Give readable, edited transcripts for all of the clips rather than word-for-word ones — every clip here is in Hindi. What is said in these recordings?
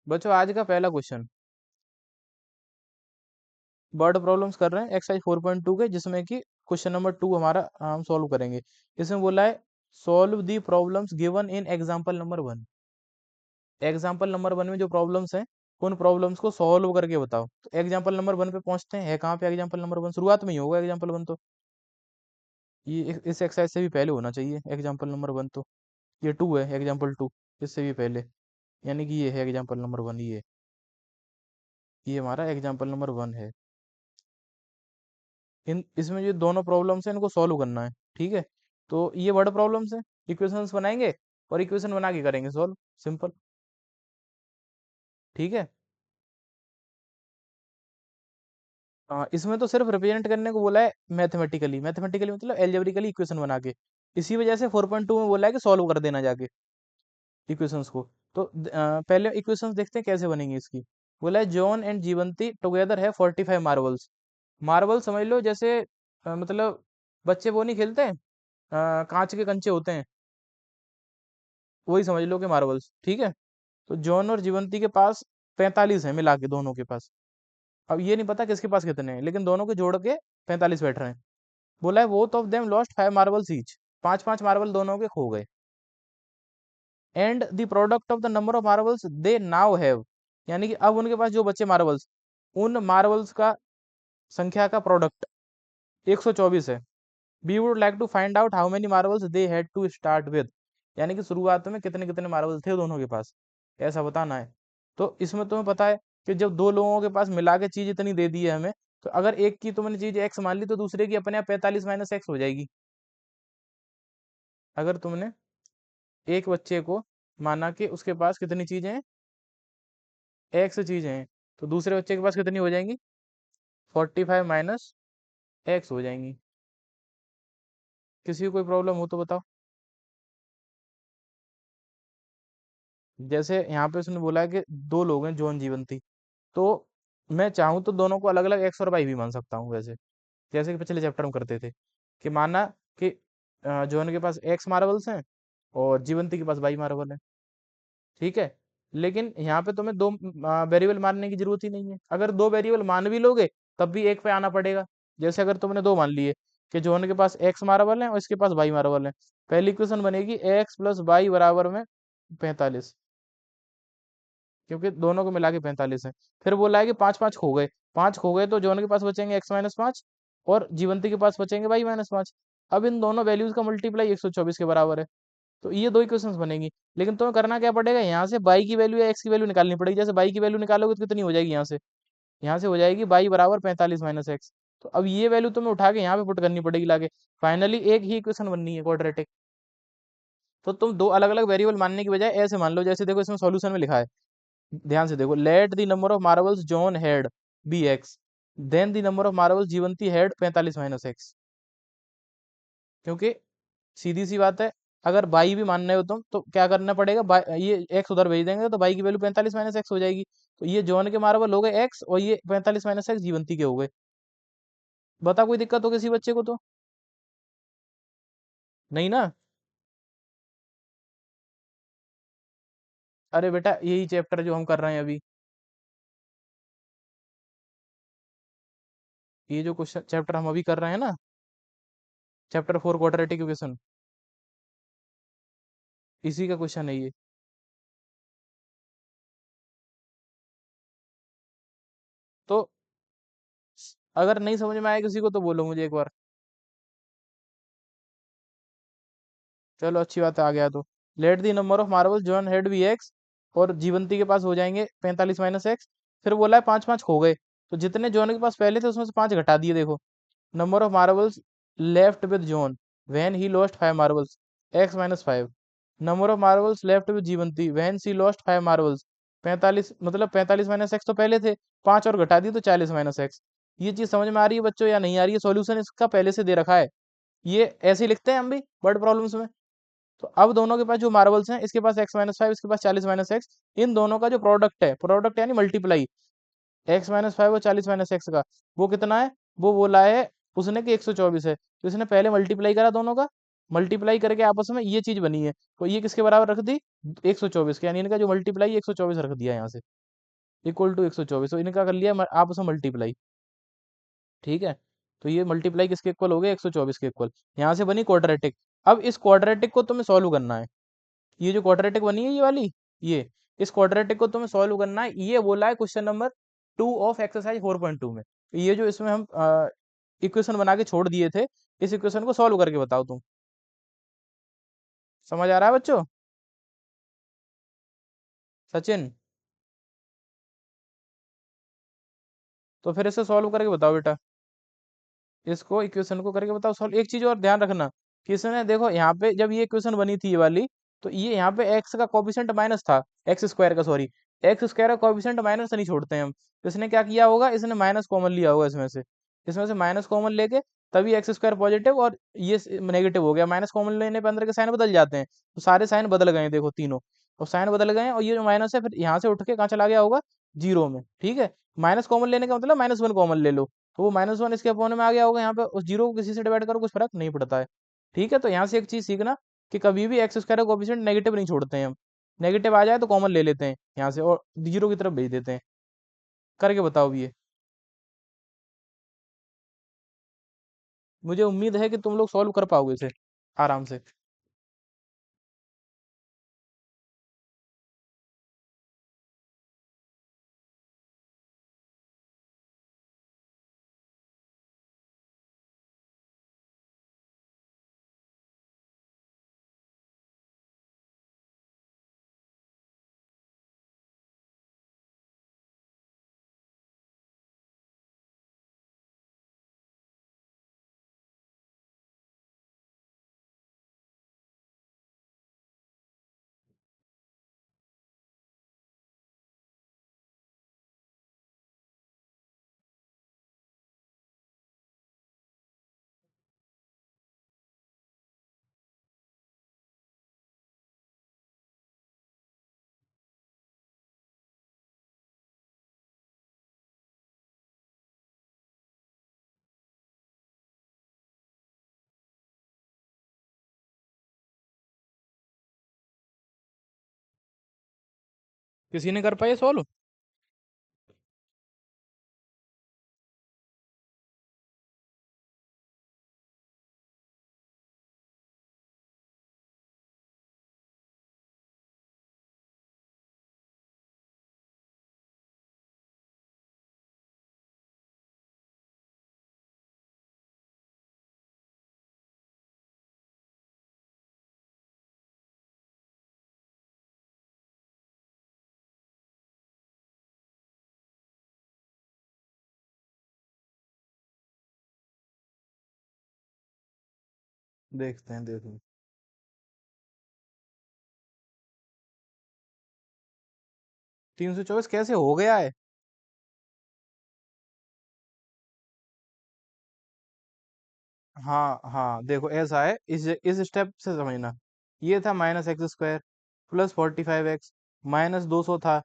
बच्चों आज का पहला क्वेश्चन वर्ड प्रॉब्लम्स कर रहे हैं एक्सरसाइज 4.2 के, जिसमें कि क्वेश्चन नंबर 2 हमारा हम सॉल्व करेंगे। इसमें बोला है solve the problems given in example number 1। Example number 1 में जो प्रॉब्लम्स हैं उन प्रॉब्लम्स को सॉल्व करके बताओ। तो एग्जांपल नंबर 1 पे पहुंचते हैं। है कहाँ पे एग्जांपल नंबर 1? शुरुआत में ही होगा एग्जांपल 1 तो। ये इस एक्सरसाइज से भी पहले होना चाहिए एग्जांपल नंबर 1 तो। ये 2 है एग्जांपल 2, इससे भी पहले। यानी कि ये है एग्जांपल नंबर 1। ये हमारा एग्जांपल नंबर 1 है। इन इसमें जो दोनों प्रॉब्लम्स हैं इनको सॉल्व करना है। ठीक है, तो ये वर्ड प्रॉब्लम्स हैं। इक्वेशंस बनाएंगे और इक्वेशन बना के करेंगे सॉल्व। सिंपल। ठीक है। इसमें तो सिर्फ रिप्रेजेंट करने को बोला है मैथमेटिकली। मैथमेटिकली मतलब एल्जेब्रिकली इक्वेशन बना के। इसी वजह से 4.2 में बोला है कि सॉल्व कर देना जाके इक्वेशंस को। तो पहले इक्वेशंस देखते हैं कैसे बनेंगी इसकी। बोला है जॉन एंड जीवंती टुगेदर है 45 मार्बल्स। मार्बल समझ लो जैसे मतलब बच्चे वो नहीं खेलते हैं, कांच के कंचे होते हैं, वही समझ लो कि मार्बल्स। ठीक है। तो जॉन और जीवंती के पास 45 है मिला के दोनों के पास। अब ये नहीं पता किसके पास कितने हैं, लेकिन दोनों के जोड़ के 45 बैठ रहे हैं। बोला है both of them lost 5 marbles each. पांच पांच मार्बल दोनों के खो गए। And the product of the number of marbles they now have. यानी कि अब उनके पास जो बचे मार्बल्स, उन मार्बल्स का संख्या का प्रोडक्ट 124 है। We would like to find out how many marbles they had to start with. यानी कि शुरुआत में कितने कितने मार्बल थे दोनों के पास, ऐसा बताना है। तो इसमें तुम्हें पता है कि जब दो लोगों के पास मिला के चीज इतनी दे दी है हमें, तो अगर एक की तुमने चीज एक्स मान ली तो दूसरे की अपने आप 45 माइनस एक्स हो जाएगी। अगर तुमने एक बच्चे को माना कि उसके पास कितनी चीजें हैं, एक्स चीजें हैं, तो दूसरे बच्चे के पास कितनी हो जाएंगी? 45 माइनस एक्स हो जाएंगी। किसी को कोई प्रॉब्लम हो तो बताओ। जैसे यहाँ पे उसने बोला है कि दो लोग हैं जॉन जीवंती, तो मैं चाहूँ तो दोनों को अलग अलग एक्स और वाई भी मान सकता हूँ वैसे, जैसे कि पिछले चैप्टर में करते थे। कि माना कि जॉन के पास एक्स मार्बल्स हैं और जीवंती के पास वाई मार्बल है। ठीक है। लेकिन यहाँ पे तुम्हें दो वेरिएबल मानने की जरूरत ही नहीं है। अगर दो वेरिएबल मान भी लोगे तब भी एक पे आना पड़ेगा। जैसे अगर तुमने दो मान लिए कि जॉन के पास एक्स मार्बल है और इसके पास वाई मार्बल है, पहली इक्वेशन बनेगी एक्स प्लस वाई बराबर में 45, क्योंकि दोनों को मिला के 45 है। फिर बोला है कि पांच पांच खो गए। पांच खो गए तो जॉन के पास बचेंगे एक्स माइनस पांच और जीवंती के पास बचेंगे वाई माइनस पांच। अब इन दोनों वैल्यूज का मल्टीप्लाई 124 के बराबर है। तो ये दो इक्वेशंस बनेगी। लेकिन तुम्हें करना क्या पड़ेगा, यहाँ से बाई की वैल्यू या एक्स की वैल्यू निकालनी पड़ेगी। जैसे बाई की वैल्यू निकालोगे तो कितनी हो जाएगी यहाँ से? यहाँ से हो जाएगी बाई बराबर 45 माइनस एक्स। तो अब ये वैल्यू तुम्हें उठा के यहाँ पे पुट करनी पड़ेगी लाके। फाइनली एक ही इक्वेशन बननी है क्वाड्रेटिक। तो तुम दो अलग अलग वेरिएबल मानने की बजाय ऐसे मान लो, जैसे देखो इसमें सॉल्यूशन में लिखा है, ध्यान से देखो। Let the number of marbles John had be x, then the number of marbles Jivanti had 45 minus x. क्योंकि सीधी सी बात है, अगर बाई भी मान रहे हो तुम तो क्या करना पड़ेगा, ये एक्स उधर भेज देंगे तो बाई की वैल्यू 45 माइनस एक्स हो जाएगी। तो ये जॉन के मार्बल हो गए एक्स और ये 45 माइनस एक्स जीवंती के हो गए। बता कोई दिक्कत हो किसी बच्चे को तो? नहीं ना? अरे बेटा यही चैप्टर जो हम कर रहे हैं अभी, ये जो क्वेश्चन चैप्टर हम अभी कर रहे हैं ना, चैप्टर 4 क्वाड्रेटिक इक्वेशन, इसी का क्वेश्चन है ये। तो अगर नहीं समझ में आया किसी को तो बोलो मुझे एक बार। चलो अच्छी बात है, आ गया तो। Let the number of marble John had be X, और जीवंती के पास हो जाएंगे 45 माइनस एक्स। फिर बोला है पांच पांच खो गए, तो जितने जॉन के पास पहले थे उसमें से पांच घटा दिए। देखो number of marbles left with John when he lost 5 marbles, x minus 5। Number of marbles left with Jivanti when she lost 5 marbles, 45 मतलब 45 माइनस एक्स तो पहले थे, पांच और घटा दिए तो 40 माइनस एक्स। ये चीज समझ में आ रही है बच्चों या नहीं आ रही है? सॉल्यूशन इसका पहले से दे रखा है। ये ऐसे ही लिखते हैं हम भी वर्ड प्रॉब्लम्स में। तो अब दोनों के पास जो मार्बल्स हैं, इसके पास एक्स माइनस फाइव, इसके पास 40 माइनस एक्स, इन दोनों का जो प्रोडक्ट है, प्रोडक्ट यानी मल्टीप्लाई, एक्स माइनस फाइव और 40 माइनस एक्स का, वो कितना है? वो बोला है उसने कि 124 है। तो इसने पहले मल्टीप्लाई करा दोनों का, मल्टीप्लाई करके आपस में ये चीज बनी है। तो ये किसके बराबर रख दी? 124 के, यानी इनका जो मल्टीप्लाई 124 रख दिया यहाँ से। इक्वल टू 124, तो इनका कर लिया आपस में मल्टीप्लाई। ठीक है, तो ये मल्टीप्लाई किसके इक्वल हो गया, 124 के इक्वल। यहाँ से बनी क्वाड्रेटिक। अब इस क्वाड्रेटिक को तुम्हें सॉल्व करना है। ये जो क्वाड्रेटिक बनी है ये वाली, ये इस क्वाड्रेटिक को तुम्हें सॉल्व करना है। ये बोला है क्वेश्चन नंबर 2 ऑफ एक्सरसाइज 4.2 में। ये जो इसमें हम इक्वेशन बना के छोड़ दिए थे, इस इक्वेशन को सॉल्व करके बताओ तुम। समझ आ रहा है बच्चों? सचिन, तो फिर इसे सॉल्व करके बताओ बेटा। इसको इक्वेशन को करके बताओ सॉल्व। एक चीज और ध्यान रखना कि इसने देखो यहाँ पे जब ये इक्वेशन बनी थी ये वाली, तो ये यहाँ पे एक्स का कोफिशिएंट माइनस था, एक्स स्क्वायर का, सॉरी, एक्स स्क्वायर का कोफिशिएंट माइनस नहीं छोड़ते हैं हम। तो इसने क्या किया होगा, इसने माइनस कॉमन लिया होगा इसमें से माइनस कॉमन लेके तभी एक्स स्क्वायर पॉजिटिव और ये नेगेटिव हो गया। माइनस कॉमन लेने पे अंदर के साइन बदल जाते हैं, तो सारे साइन बदल गए हैं, देखो तीनों, और साइन बदल गए हैं, और ये जो माइनस है फिर यहाँ से उठ के कहाँ चला गया होगा, जीरो में। ठीक है, माइनस कॉमन लेने का मतलब माइनस वन कॉमन ले लो, तो वो माइनस वन इसके अपोन में आ गया होगा यहाँ पे, उस जीरो को किसी से डिवाइड करो कुछ फर्क नहीं पड़ता है। ठीक है, तो यहाँ से एक चीज सीखना कि कभी भी एक्स स्क्वायर का कोफिशिएंट नेगेटिव नहीं छोड़ते हैं हम। नेगेटिव आ जाए तो कॉमन ले लेते हैं यहाँ से और जीरो की तरफ भेज देते हैं। करके बताओ ये। मुझे उम्मीद है कि तुम लोग सॉल्व कर पाओगे इसे आराम से। किसी ने कर पाया सॉल्व? देखते हैं, देखो। 324 कैसे हो गया है? हाँ हाँ, देखो ऐसा है, इस स्टेप से समझना। ये था minus x square plus 45 x, minus 200 था।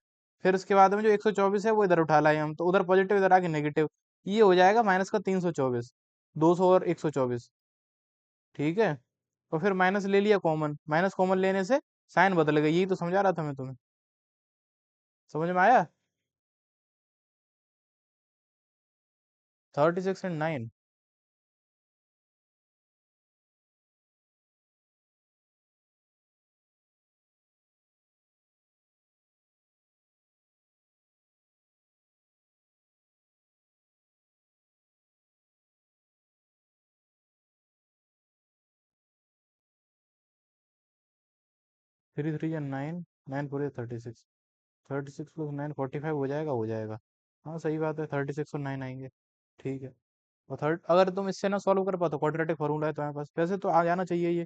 फिर उसके बाद में जो 124 है वो इधर उठा लाए हम, तो उधर पॉजिटिव इधर आके नेगेटिव। ये हो जाएगा माइनस का 324, 200 और 124। ठीक है, तो फिर माइनस ले लिया कॉमन, माइनस कॉमन लेने से साइन बदल गई, यही तो समझा रहा था मैं तुम्हें। समझ में आया? 36 एंड 9। 3 3 9, 9 4 36। 36 + 9 45 हो जाएगा, हो जाएगा। हाँ सही बात है, 36 और 9 आएंगे। ठीक है, और थर्ड अगर तुम इससे ना सॉल्व कर पाओ तो क्वाड्रेटिक फॉर्मूला है तुम्हारे पास, वैसे तो आ जाना चाहिए ये।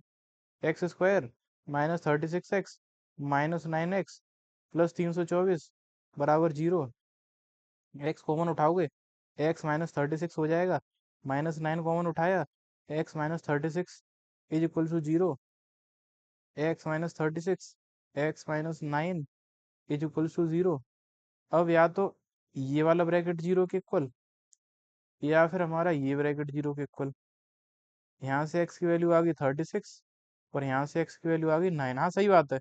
X square minus 36 x minus 9 x plus 324 बराबर जीरो। एक्स कॉमन उठाओगे, एक्स माइनस 36 हो जाएगा, माइनस 9 कॉमन उठाया, x minus 36 is equal to zero. x-36, x-9 is equal to zero. अब या तो ये वाला ब्रैकेट जीरो के इक्वल, या फिर हमारा ये ब्रैकेट जीरो के इक्वल। यहाँ से x की वैल्यू आ गई 36 और यहाँ से x की वैल्यू आ गई 9। हाँ सही बात है।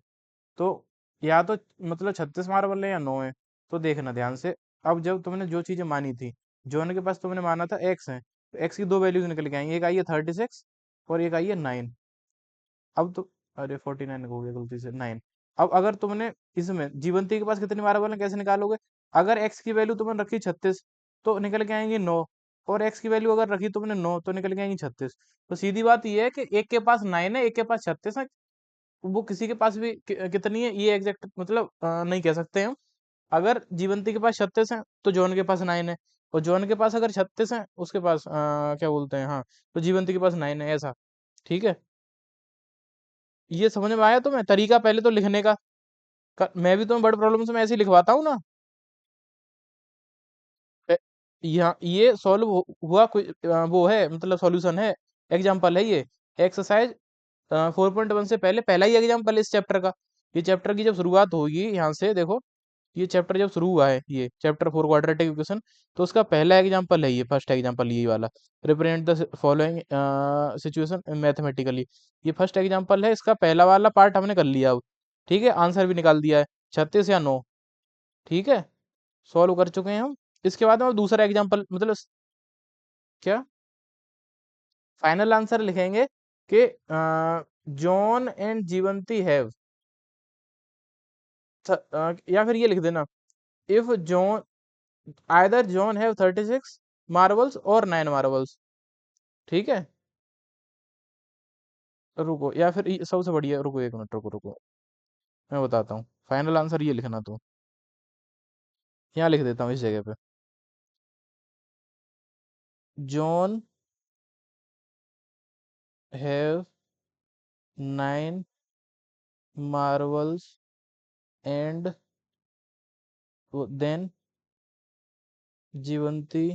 तो या तो मतलब 36 मार्बल है या 9 है, तो देखना ध्यान से। अब जब तुमने जो चीजें मानी थी, जॉन के पास तुमने माना था एक्स है, तो एक्स की दो वैल्यूज निकल के आएंगी, एक आई है 36 और एक आई है 9। अब तो, अरे 49 हो गया गलती से 9। अब अगर तुमने इसमें जीवंती के पास कितनी मार्बल है कैसे निकालोगे? अगर एक्स की वैल्यू तुमने रखी 36 तो निकल के आएंगी 9, और एक्स की वैल्यू अगर रखी तुमने 9 तो निकल के आएंगी 36। तो सीधी बात ये है कि एक के पास 9 है, एक के पास 36 है। वो किसी के पास भी कितनी है ये एग्जैक्ट मतलब नहीं कह सकते हम। अगर जीवंती के पास 36 है तो जॉन के पास 9 है, और जॉन के पास अगर 36 है उसके पास क्या बोलते हैं, हाँ, तो जीवंती के पास 9 है, ऐसा। ठीक है, ये समझ में आया तुम्हें तरीका पहले तो लिखने का? मैं भी तुम्हें बड़े प्रॉब्लम से मैं ऐसे ही लिखवाता हूँ ना। ए- यहाँ ये सॉल्व हुआ कोई वो है मतलब सॉल्यूशन है, एग्जाम्पल है ये। एक्सरसाइज 4.1 से पहले पहला ही एग्जाम्पल इस चैप्टर का। ये चैप्टर की जब शुरुआत होगी यहाँ से देखो, ये चैप्टर जब शुरू हुआ है, ये चैप्टर 4 क्वाड्रेटिक इक्वेशन, तो उसका पहला एग्जाम्पल है ये, फर्स्ट एग्जाम्पल यही वाला। Represent the following situation mathematically, ये फर्स्ट एग्जाम्पल है, इसका पहला वाला पार्ट हमने कर लिया अब। ठीक है, आंसर भी निकाल दिया है, 36 या 9। ठीक है, सॉल्व कर चुके हैं हम। इसके बाद हम अब दूसरा एग्जाम्पल मतलब क्या फाइनल आंसर लिखेंगे कि जॉन एंड जीवंती हैव, या फिर ये लिख देना, if John either John have 36 marbles और 9 मार्बल्स। ठीक है, रुको, या फिर सबसे बढ़िया, रुको एक मिनट, रुको रुको, मैं बताता हूँ। फाइनल आंसर ये लिखना, तो यहाँ लिख देता हूँ इस जगह पे, John have 9 marbles and then Jivanti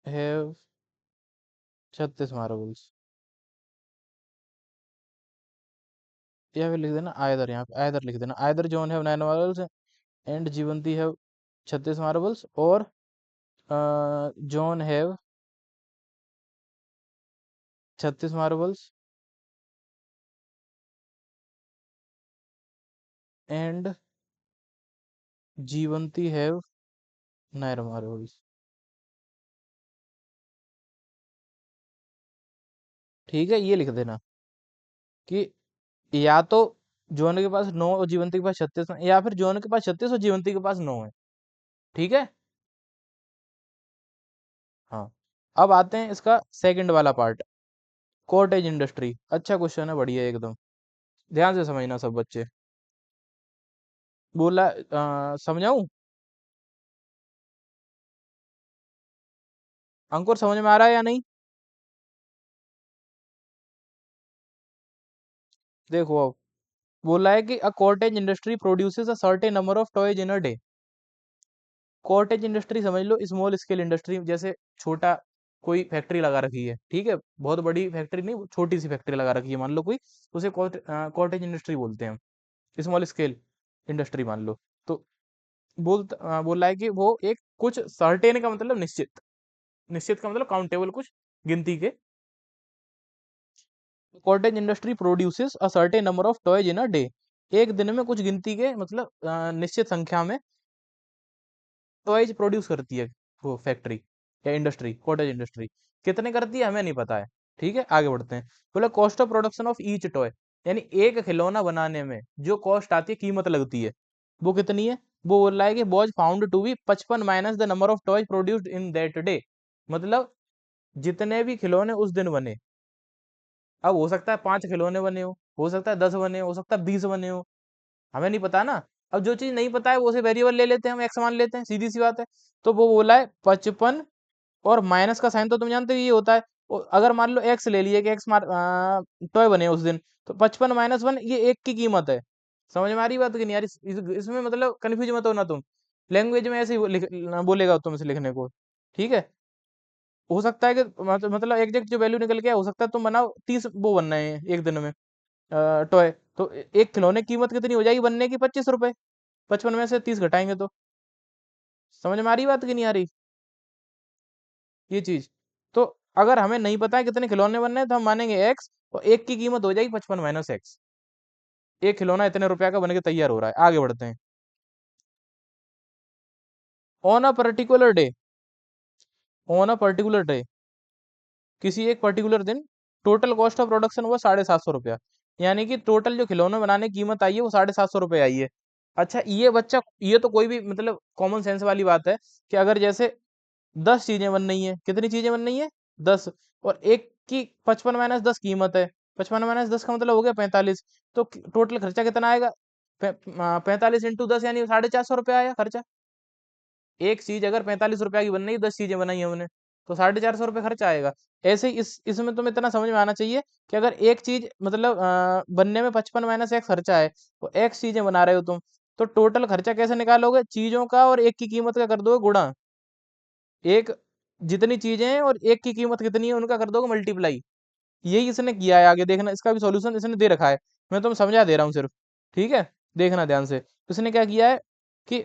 have 36 marbles. या फिर लिख देना आयदर, यहाँ पे आयदर लिख देना, either John have 9 marbles and Jivanti have 36 marbles, और John have 36 marbles and Jivanti have 9 marbles. ठीक है, ये लिख देना कि या तो जॉन के पास 9 और जीवंती के पास 36 है, या फिर जॉन के पास 36 और जीवंती के पास 9 है। ठीक है, हाँ। अब आते हैं इसका सेकंड वाला पार्ट, कॉटेज इंडस्ट्री। अच्छा क्वेश्चन है, बढ़िया एकदम, ध्यान से समझना सब बच्चे। बोला समझाऊं? अंकुर समझ में आ रहा है या नहीं? देखो अब, बोला है कि a cottage industry produces a certain number of toys in a day. Cottage industry समझ लो स्मॉल स्केल इंडस्ट्री, जैसे छोटा कोई फैक्ट्री लगा रखी है, ठीक है, बहुत बड़ी फैक्ट्री नहीं, छोटी सी फैक्ट्री लगा रखी है मान लो कोई, उसे कॉटेज इंडस्ट्री बोलते हैं हम, स्मॉल स्केल इंडस्ट्री मान लो। तो बोल रहा है कि वो एक कुछ सर्टेन का मतलब निश्चित, निश्चित का मतलब काउंटेबल, कुछ गिनती के। Cottage industry produces a certain number of toys in a day, एक दिन में कुछ गिनती के मतलब निश्चित संख्या में टॉयज प्रोड्यूस करती है वो फैक्ट्री या इंडस्ट्री, कॉटेज इंडस्ट्री। कितने करती है हमें नहीं पता है। ठीक है, आगे बढ़ते हैं। बोले cost of production of each toy, यानी एक खिलौना बनाने में जो कॉस्ट आती है, कीमत लगती है, वो कितनी है? वो बोल रहा है कि was found to be 55 minus the number of toys produced in that day. मतलब जितने भी खिलौने उस दिन बने, अब हो सकता है 5 खिलौने बने हो सकता है 10 बने हो सकता है 20 बने हो, हमें नहीं पता ना। अब जो चीज नहीं पता है वो उसे वेरिएबल ले लेते हैं, हम एक्स मान लेते हैं, सीधी सी बात है। तो वो बोला है 55, और माइनस का साइन तो तुम जानते हो ये होता है। अगर मान लो एक्स ले लिए कि एक्स टॉय बने उस दिन, तो 55 - 1 ये एक की कीमत है। समझ में आ रही बात कि नहीं यार? इसमें मतलब कंफ्यूज मत होना तुम, लैंग्वेज में ऐसे ही बोलेगा तुम इसे लिखने को। ठीक है, हो सकता है कि मतलब एग्जैक्ट जो वैल्यू निकल के आए, हो सकता है तुम बनाओ 30 वो बनना है एक दिन में टॉय, तो एक खिलौने की कीमत कितनी हो जाएगी बनने की? 25 रुपए। 55 में से 30 घटाएंगे तो, समझ में आ रही बात कि नहीं आ रही ये चीज? तो अगर हमें नहीं पता है कितने खिलौने बनने हैं, तो हम मानेंगे एक्स, और एक की कीमत हो जाएगी 55 - एक्स। एक खिलौना इतने रुपया का बन के तैयार हो रहा है। आगे बढ़ते हैं। On a particular day, on a particular day, किसी एक पर्टिकुलर दिन, टोटल कॉस्ट ऑफ प्रोडक्शन हुआ 750 रुपया। यानी कि टोटल जो खिलौने बनाने की कीमत आई है वो 750 रुपये आई है। अच्छा ये बच्चा, ये तो कोई भी मतलब कॉमन सेंस वाली बात है कि अगर जैसे 10 चीजें बन रही हैं, कितनी चीजें बन रही हैं? 10, और एक की 55 - 10 कीमत है, 55 - 10 का मतलब हो गया 45। तो टोटल खर्चा कितना आएगा? 45 × 10 यानी 450 रुपया आया खर्चा। एक चीज अगर 45 रुपया की बन रही है, 10 चीजें बनाई हमने, तो 450 रुपये खर्चा आएगा। ऐसे ही इसमें तुम्हें इतना समझ में आना चाहिए कि अगर एक चीज मतलब बनने में 55 - 1 खर्चा है, तो एक्स चीजें बना रहे हो तुम, तो टोटल खर्चा कैसे निकालोगे? चीजों का और एक की कीमत का कर दोगे गुणा। एक, जितनी चीजें हैं और एक की कीमत कितनी है उनका कर दोगे मल्टीप्लाई। यही इसने किया है। आगे देखना, इसका भी सॉल्यूशन इसने दे रखा है, मैं तुम्हें समझा दे रहा हूँ सिर्फ। ठीक है, देखना ध्यान से। इसने क्या किया है कि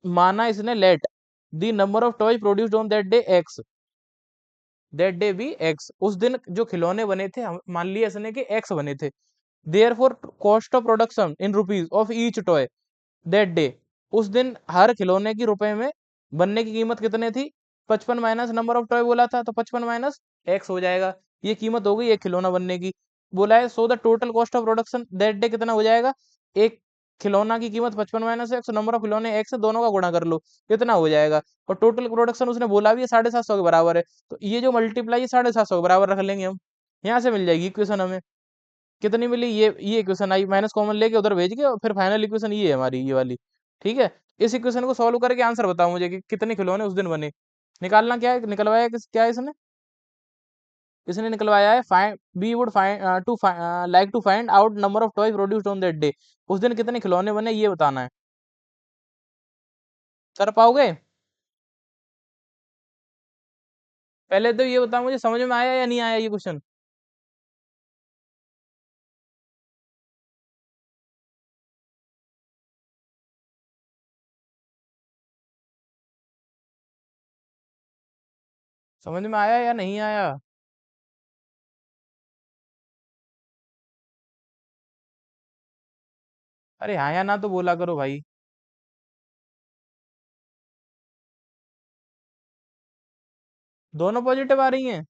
माना इसने let the number of toy produced on that day X, that day be X, उस दिन जो खिलौने बने थे, मान लिया इसने कि एक्स बने थे। Therefore cost of production in rupees of each toy that day, उस दिन हर खिलौने की रुपए में बनने की कीमत कितने थी? 55 माइनस नंबर ऑफ टॉय बोला था, तो 55 - एक्स हो जाएगा। ये कीमत हो गई एक खिलौना बनने की। बोला है so the total cost of production that day कितना हो जाएगा? एक खिलौना की कीमत 55 - एक्स, नंबर ऑफ खिलौने एक्स, दोनों का गुणा कर लो, कितना हो जाएगा? और टोटल प्रोडक्शन उसने बोला भी है 750 के बराबर है, तो ये जो मल्टीप्लाई है 750 के बराबर रख लेंगे हम। यहाँ से मिल जाएगी इक्वेशन हमें। कितनी मिली? ये इक्वेशन आई, माइनस कॉमन लेके उधर भेज के, और फिर फाइनल इक्वेशन ये है हमारी, ये वाली। ठीक है, इस इक्वेशन को सॉल्व करके आंसर बताओ मुझे कि कितने खिलौने उस दिन बने। निकालना क्या है, निकलवाया क्या है इसने? इसने निकलवाया है find, we would find to like to find out number of toy produced on that day, उस दिन कितने खिलौने बने ये बताना है। कर पाओगे? पहले तो ये बताओ मुझे, समझ में आया या नहीं आया ये क्वेश्चन? समझ में आया या नहीं आया? अरे हाँ या ना तो बोला करो भाई। दोनों पॉजिटिव आ रही हैं?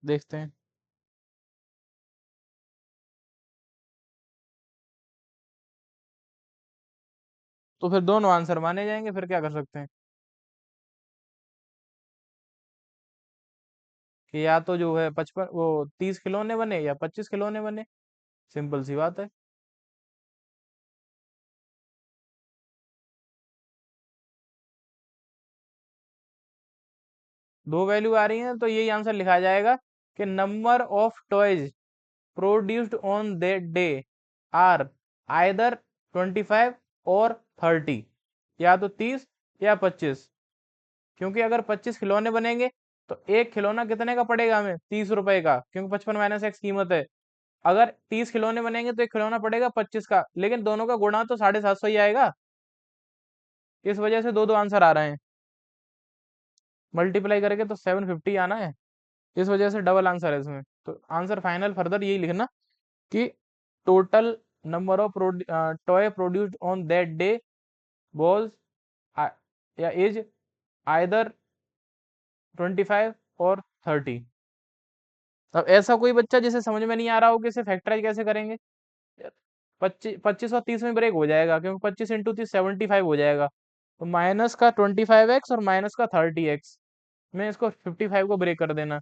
देखते हैं। तो फिर दोनों आंसर माने जाएंगे, फिर क्या कर सकते हैं? कि या तो जो है 55, वो 30 खिलौने बने या 25 खिलौने बने। सिंपल सी बात है। दो वैल्यू आ रही हैं तो यही आंसर लिखा जाएगा कि number of toys produced on that day are either 25 और 30, या तो 30 या 25। क्योंकि अगर 25 खिलौने बनेंगे तो एक खिलौना कितने का पड़ेगा हमें? 30 रुपए का, क्योंकि 55 - 1 कीमत है। अगर 30 खिलौने बनेंगे तो एक खिलौना पड़ेगा 25 का, लेकिन दोनों का गुणा तो 750 ही आएगा। इस वजह से दो दो आंसर आ रहे हैं। मल्टीप्लाई करके तो 750 आना है, इस वजह से डबल आंसर है इसमें। तो आंसर फाइनल फर्दर यही लिखना कि total number of toy produced on that day was या इज आइदर 25 और 30। अब ऐसा कोई बच्चा जिसे समझ में नहीं आ रहा हो कि इसे फैक्टराइज कैसे करेंगे? 25 और 30 में ब्रेक हो जाएगा, क्योंकि 25 × 30 75 हो जाएगा। तो माइनस का 25x और माइनस का 30x में इसको 55 को ब्रेक कर देना।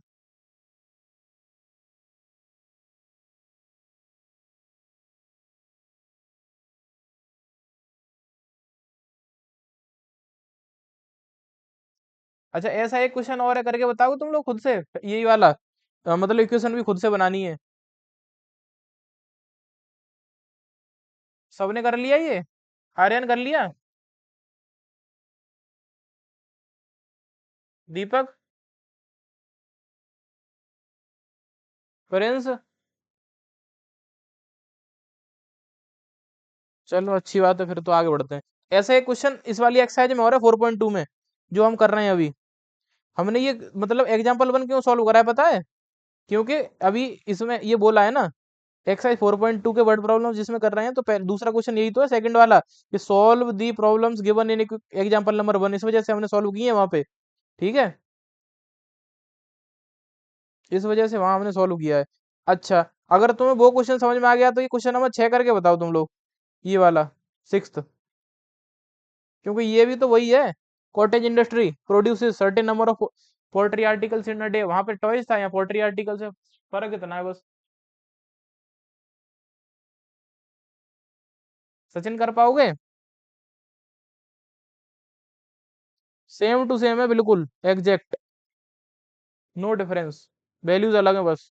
अच्छा ऐसा एक क्वेश्चन और है, करके बताओ तुम लोग खुद से, यही वाला मतलब इक्वेशन भी खुद से बनानी है। सबने कर लिया ये? आर्यन कर लिया? दीपक? प्रिंस? चलो अच्छी बात है, फिर तो आगे बढ़ते हैं। ऐसा एक क्वेश्चन इस वाली एक्सरसाइज में और है 4.2 में, जो हम कर रहे हैं अभी, हमने ये मतलब एग्जाम्पल वन क्यों सॉल्व करा है पता है? क्योंकि अभी इसमें ये बोला है ना, एक्सरसाइज 4.2 के वर्ड प्रॉब्लम जिसमें कर रहे हैं, तो दूसरा क्वेश्चन यही तो है, सेकंड वाला, कि solve the problems given in example number one, इस वजह से हमने सॉल्व किए हैं वहां पे। ठीक है, इस वजह से वहां हमने सॉल्व किया है। अच्छा, अगर तुम्हें वो क्वेश्चन समझ में आ गया तो ये क्वेश्चन नंबर 6 करके बताओ तुम लोग, ये वाला, सिक्स्थ, क्योंकि ये भी तो वही है। Cottage industry produces certain number of poultry articles in a day, वहां पे टॉयज था, यहाँ पोल्ट्री आर्टिकल्स है, फर्क इतना है बस। सचिन कर पाओगे? सेम टू सेम है बिल्कुल, एग्जैक्ट, नो डिफरेंस, वैल्यूज अलग है बस।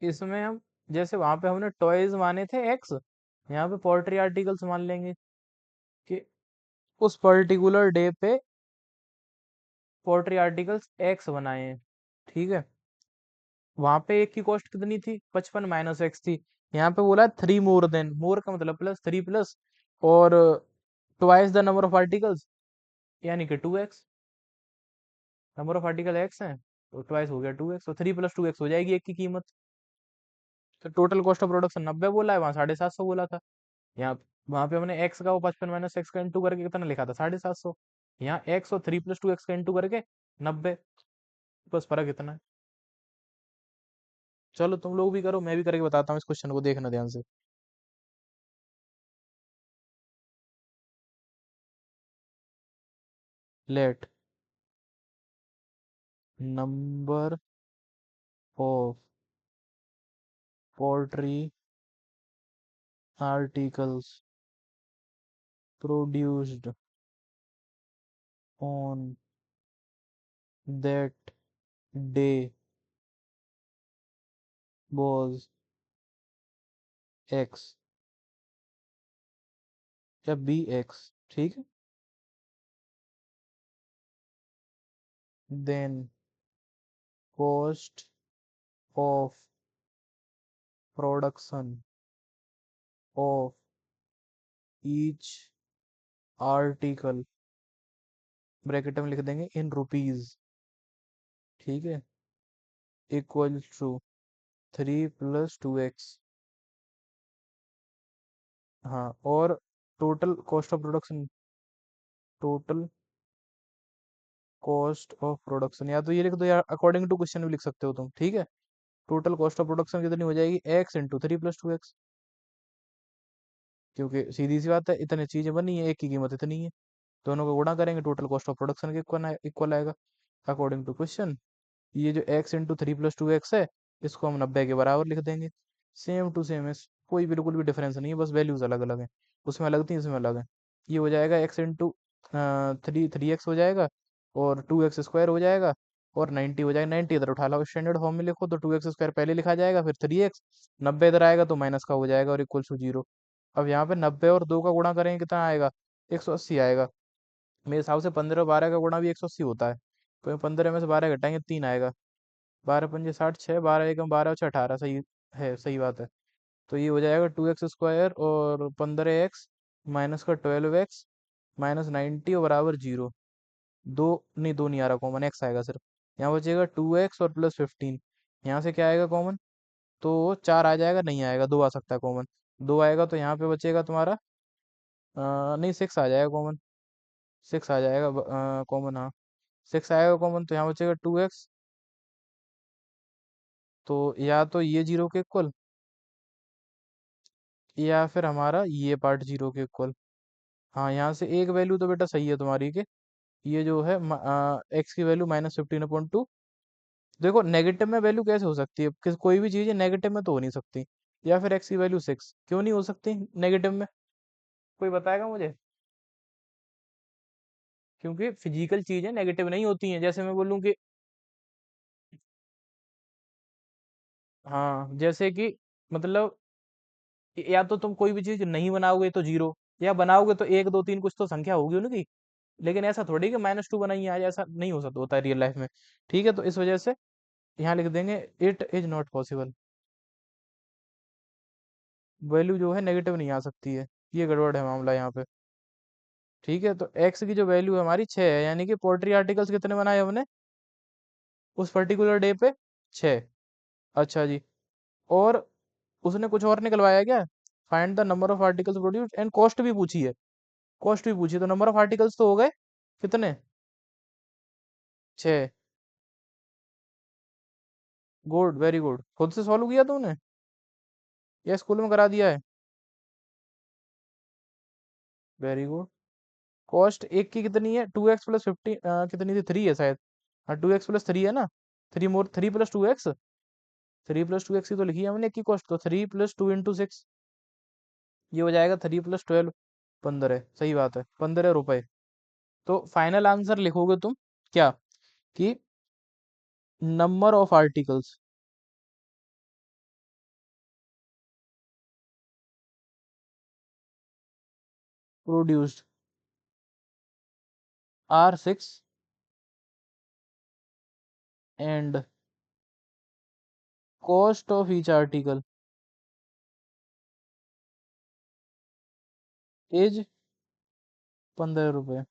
इसमें हम, जैसे वहां पे हमने टॉयज माने थे एक्स, यहाँ पे पोल्ट्री आर्टिकल्स मान लेंगे कि उस पर्टिकुलर डे पे पोल्ट्री आर्टिकल्स एक्स बनाए हैं। ठीक है, वहां पे एक की कॉस्ट कितनी थी, 55 - एक्स थी। यहाँ पे बोला 3 मोर देन, मोर का मतलब प्लस, 3 प्लस, और twice the number of articles, यानी कि 2x, number of article x है, तो ट्वाइस हो गया 2x, तो 3 + 2x हो जाएगी एक की कीमत। तो टोटल कॉस्ट ऑफ प्रोडक्शन 90 बोला है, वहाँ 750 बोला था। यहाँ, वहां पे हमने एक्स का वो 55 - एक्स का इंटू करके कितना लिखा था, 750। यहाँ एक्स और 3 + 2x का इंटू करके 90, बस फर्क इतना है। चलो तुम लोग भी करो, मैं भी करके बताता हूँ, इस क्वेश्चन को देखना ध्यान से। Let number of poultry articles produced on that day was x, या बी एक्स, ठीक है, then cost of production of each article, bracket में लिख देंगे इन रुपीज, ठीक है, इक्वल टू 3 + 2x। हाँ, और total cost of production, total cost of production, या तो ये लिख दो या अकॉर्डिंग टू क्वेश्चन भी लिख सकते हो तुम, ठीक है। टोटल कॉस्ट ऑफ प्रोडक्शन कितनी हो जाएगी, x × 3 + 2x, क्योंकि सीधी सी बात है, इतनी चीजें बनी है, एक की कीमत इतनी है, दोनों को गुणा करेंगे, टोटल कॉस्ट ऑफ प्रोडक्शन के इक्वल आएगा, अकॉर्डिंग टू क्वेश्चन। ये जो x × 3 + 2x है, इसको हम 90 के बराबर लिख देंगे। सेम टू सेम है, कोई बिल्कुल भी डिफरेंस नहीं है, बस वैल्यूज अलग अलग है, उसमें अलग थी, इसमें अलग है। ये हो जाएगा x × 3 3x हो जाएगा, और 2x² हो जाएगा, और 90 हो जाएगा। 90 इधर उठा लो, स्टैंडर्ड फॉर्म में लिखो तो 2x² पहले लिखा जाएगा, फिर 3x, 90 इधर आएगा तो माइनस का हो जाएगा, और इक्वल टू 0। अब यहाँ पे 90 और 2 का गुणा करेंगे, कितना आएगा, 180 आएगा। मेरे हिसाब से 15 और 12 का गुणा भी 180 होता है। तो 15 में से 12 घटाएंगे 3 आएगा। 12 पंजे 60, 6, 12 एकम 12 और 6 18, सही है, सही बात है। तो ये हो जाएगा 2x² और 15x माइनस का 12x माइनस 90 और बराबर 0। दो नहीं, दो नहीं आ रहा कॉमन, एक्स आएगा सिर्फ। यहाँ बचेगा 2x और प्लस 15। यहाँ से क्या आएगा कॉमन? तो 4 आ जाएगा, नहीं आएगा, 2 आ सकता है कॉमन। 2 आएगा तो यहाँ पे बचेगा तुम्हारा नहीं, 6 आ जाएगा कॉमन। 6 आ जाएगा कॉमन, हाँ। 6 आएगा कॉमन, तो यहाँ बचेगा 2x। तो या तो ये 0 के इक्वल, या फिर हमारा ये पार्ट 0 के इक्वल। हाँ, यहाँ से एक वैल्यू तो बेटा सही है तुम्हारी के, ये जो है एक्स की वैल्यू -15/2। देखो नेगेटिव में वैल्यू कैसे हो सकती है, कोई भी चीज़ है नेगेटिव में तो हो नहीं सकती। या फिर एक्स की वैल्यू 6 क्यों नहीं हो सकती नेगेटिव में? कोई बताएगा मुझे? क्योंकि फिजिकल चीजें नेगेटिव नहीं होती हैं। जैसे मैं बोलूँ कि हाँ, जैसे कि मतलब या तो तुम कोई भी चीज नहीं बनाओगे तो 0, या बनाओगे तो 1 2 3 कुछ तो संख्या होगी उनकी। लेकिन ऐसा थोड़ी कि -2 बनाइए आज, ऐसा नहीं हो सकता होता है रियल लाइफ में। ठीक है, तो इस वजह से यहाँ लिख देंगे it is not possible. Value जो है नेगेटिव नहीं आ सकती है, ये गड़बड़ है मामला यहाँ पे। ठीक है, तो एक्स की जो वैल्यू है हमारी 6 है, यानी कि पोल्ट्री आर्टिकल्स कितने बनाए हमने उस पर्टिकुलर डे पे? 6। अच्छा जी। और उसने कुछ और निकलवाया क्या? Find the number of articles produce and cost भी पूछी है। कॉस्ट भी पूछी है, तो नंबर ऑफ आर्टिकल्स तो हो गए कितने? 6। Good, very good. खुद से सॉल्व किया तुमने या स्कूल में करा दिया है? Very good. कॉस्ट एक की कितनी है? 2x+15 कितनी थी? 3 है शायद। हाँ, 2x+3 है ना। 3+2x, 3+2x ही तो लिखी है हमने की कॉस्ट, तो 3+2 × 6, ये हो जाएगा 3+12। 15, सही बात है, 15 रुपए। तो फाइनल आंसर लिखोगे तुम क्या? कि number of articles produced are 6 and cost of each article is 15 रुपए।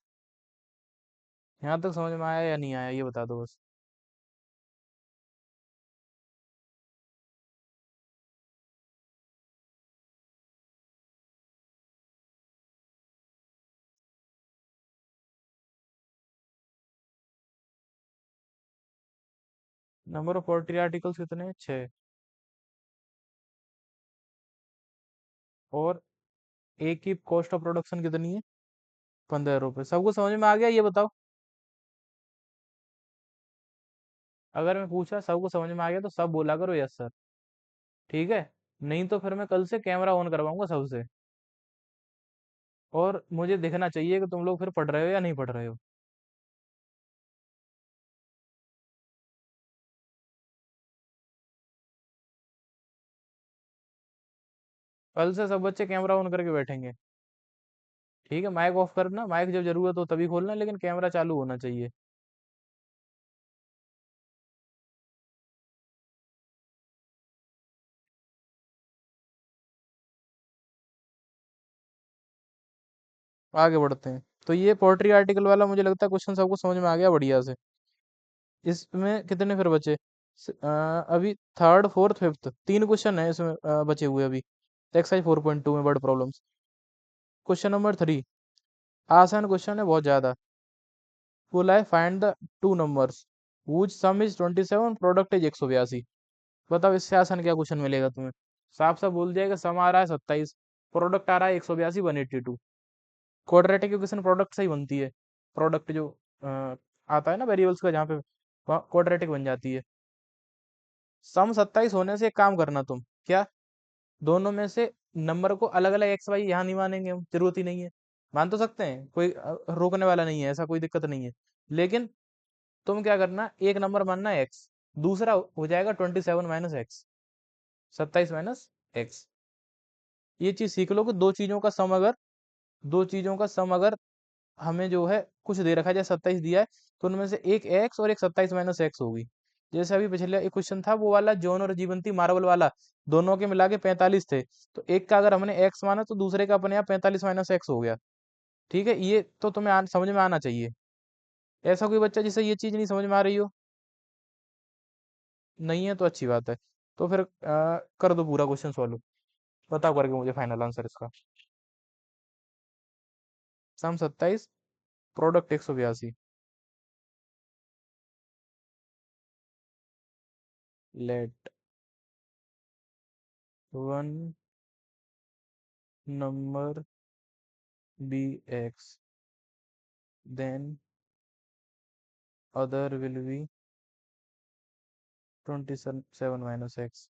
यहाँ तक समझ में आया या नहीं आया, ये बता दो बस। नंबर ऑफ पोल्ट्री आर्टिकल्स कितने हैं? 6। और एक की कॉस्ट ऑफ प्रोडक्शन कितनी है? 15 रुपए। सबको समझ में आ गया, ये बताओ। अगर मैं पूछा सबको समझ में आ गया तो सब बोला करो यस सर। ठीक है, नहीं तो फिर मैं कल से कैमरा ऑन करवाऊंगा सबसे। और मुझे दिखना चाहिए कि तुम लोग फिर पढ़ रहे हो या नहीं पढ़ रहे हो। कल से सब बच्चे कैमरा ऑन करके बैठेंगे। ठीक है, माइक ऑफ करना, माइक जब जरूरत हो तभी खोलना, लेकिन कैमरा चालू होना चाहिए। आगे बढ़ते हैं। तो ये पोल्ट्री आर्टिकल वाला मुझे लगता है क्वेश्चन सबको समझ में आ गया बढ़िया से। इसमें कितने फिर बचे? अभी थर्ड फोर्थ फिफ्थ 3 क्वेश्चन है इसमें बचे हुए अभी। एक्सरसाइज 4.2 में वर्ड प्रॉब्लम्स। क्वेश्चन नंबर 3 आसान क्वेश्चन है बहुत ज्यादा। बोला है find the two numbers whose some is 27, product is 182। बताओ इससे आसान क्या क्वेश्चन मिलेगा तुम्हें? साफ साफ बोल दिया कि सम आ रहा है 27, प्रोडक्ट आ रहा है 182, 182। क्वाड्रेटिक इक्वेशन प्रोडक्ट से ही बनती है। प्रोडक्ट जो आता है ना वेरिएबल्स का, जहाँ पे क्वाड्रेटिक बन जाती है। सम 27 होने से एक काम करना तुम, क्या? दोनों में से नंबर को अलग अलग एक्स वाई यहाँ नहीं मानेंगे हम, जरूरत ही नहीं है। मान तो सकते हैं, कोई रोकने वाला नहीं है, ऐसा कोई दिक्कत नहीं है। लेकिन तुम क्या करना, एक नंबर मानना एक्स, दूसरा हो जाएगा 27 - एक्स, 27 - एक्स। ये चीज सीख लो कि दो चीजों का सम अगर दो चीजों का सम अगर हमें जो है कुछ दे रखा है, जैसे 27 दिया है, तो उनमें से एक एक्स और एक 27 माइनस एक्स होगी। जैसे अभी पिछले एक क्वेश्चन था वो वाला, जॉन और जीवंती मार्बल वाला, दोनों के मिला के 45 थे, तो एक का अगर हमने एक्स माना तो दूसरे का अपने आप 45 माइनस एक्स हो गया। ठीक है, ये तो तुम्हें समझ में आना चाहिए। ऐसा कोई बच्चा जिसे ये चीज नहीं समझ में आ रही हो? नहीं है तो अच्छी बात है। तो फिर कर दो पूरा क्वेश्चन सॉल्व। बताओ करके मुझे फाइनल आंसर इसका। Sum 27, product 182। Let one number be x, then other will be 27 minus x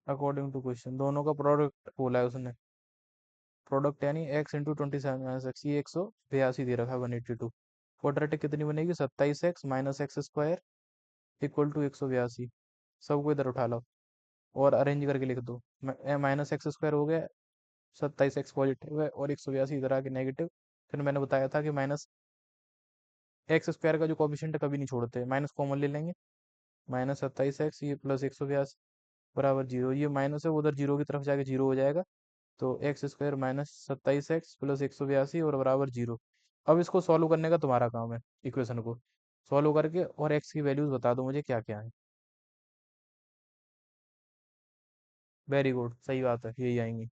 according to question. दोनों का प्रोडक्ट बोला है उसने। प्रोडक्ट यानी एक्स इंटू 27 माइनस एक्स, ये 182 दे रखा है, 182। क्वाड्रेटिक कितनी बनेगी? 27x minus x square equal to 182। सबको इधर उठा लो और अरेंज करके लिख दो। माइनस एक्स स्क्वायर हो गया, 27x पॉजिटिव है और 182 इधर आके नेगेटिव। फिर मैंने बताया था कि माइनस एक्स स्क्वायर का जो कॉफिशिएंट कभी नहीं छोड़ते, माइनस कॉमन ले लेंगे। माइनस 27x ये प्लस 182 बराबर जीरो। ये माइनस है वो उधर जीरो की तरफ जाके जीरो हो जाएगा। तो x square minus 27x plus 182 और बराबर जीरो। अब इसको सॉल्व करने का तुम्हारा काम है, इक्वेशन को सॉल्व करके और एक्स की वैल्यूज बता दो मुझे क्या क्या है। वेरी गुड, सही बात है, यही आएंगी।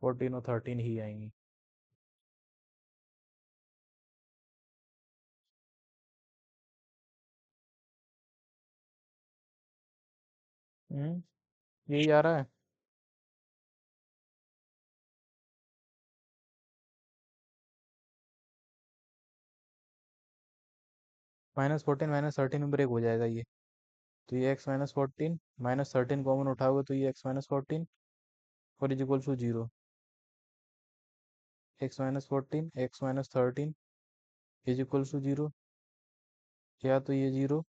14 और 13 ही आएंगी। यही आ रहा है। -14 -13 में ब्रेक हो जाएगा ये। तो ये x-14 -13 कॉमन उठाओगे तो ये x-14 और is equal to zero. x-14 x-13 is equal to zero. या तो ये जीरो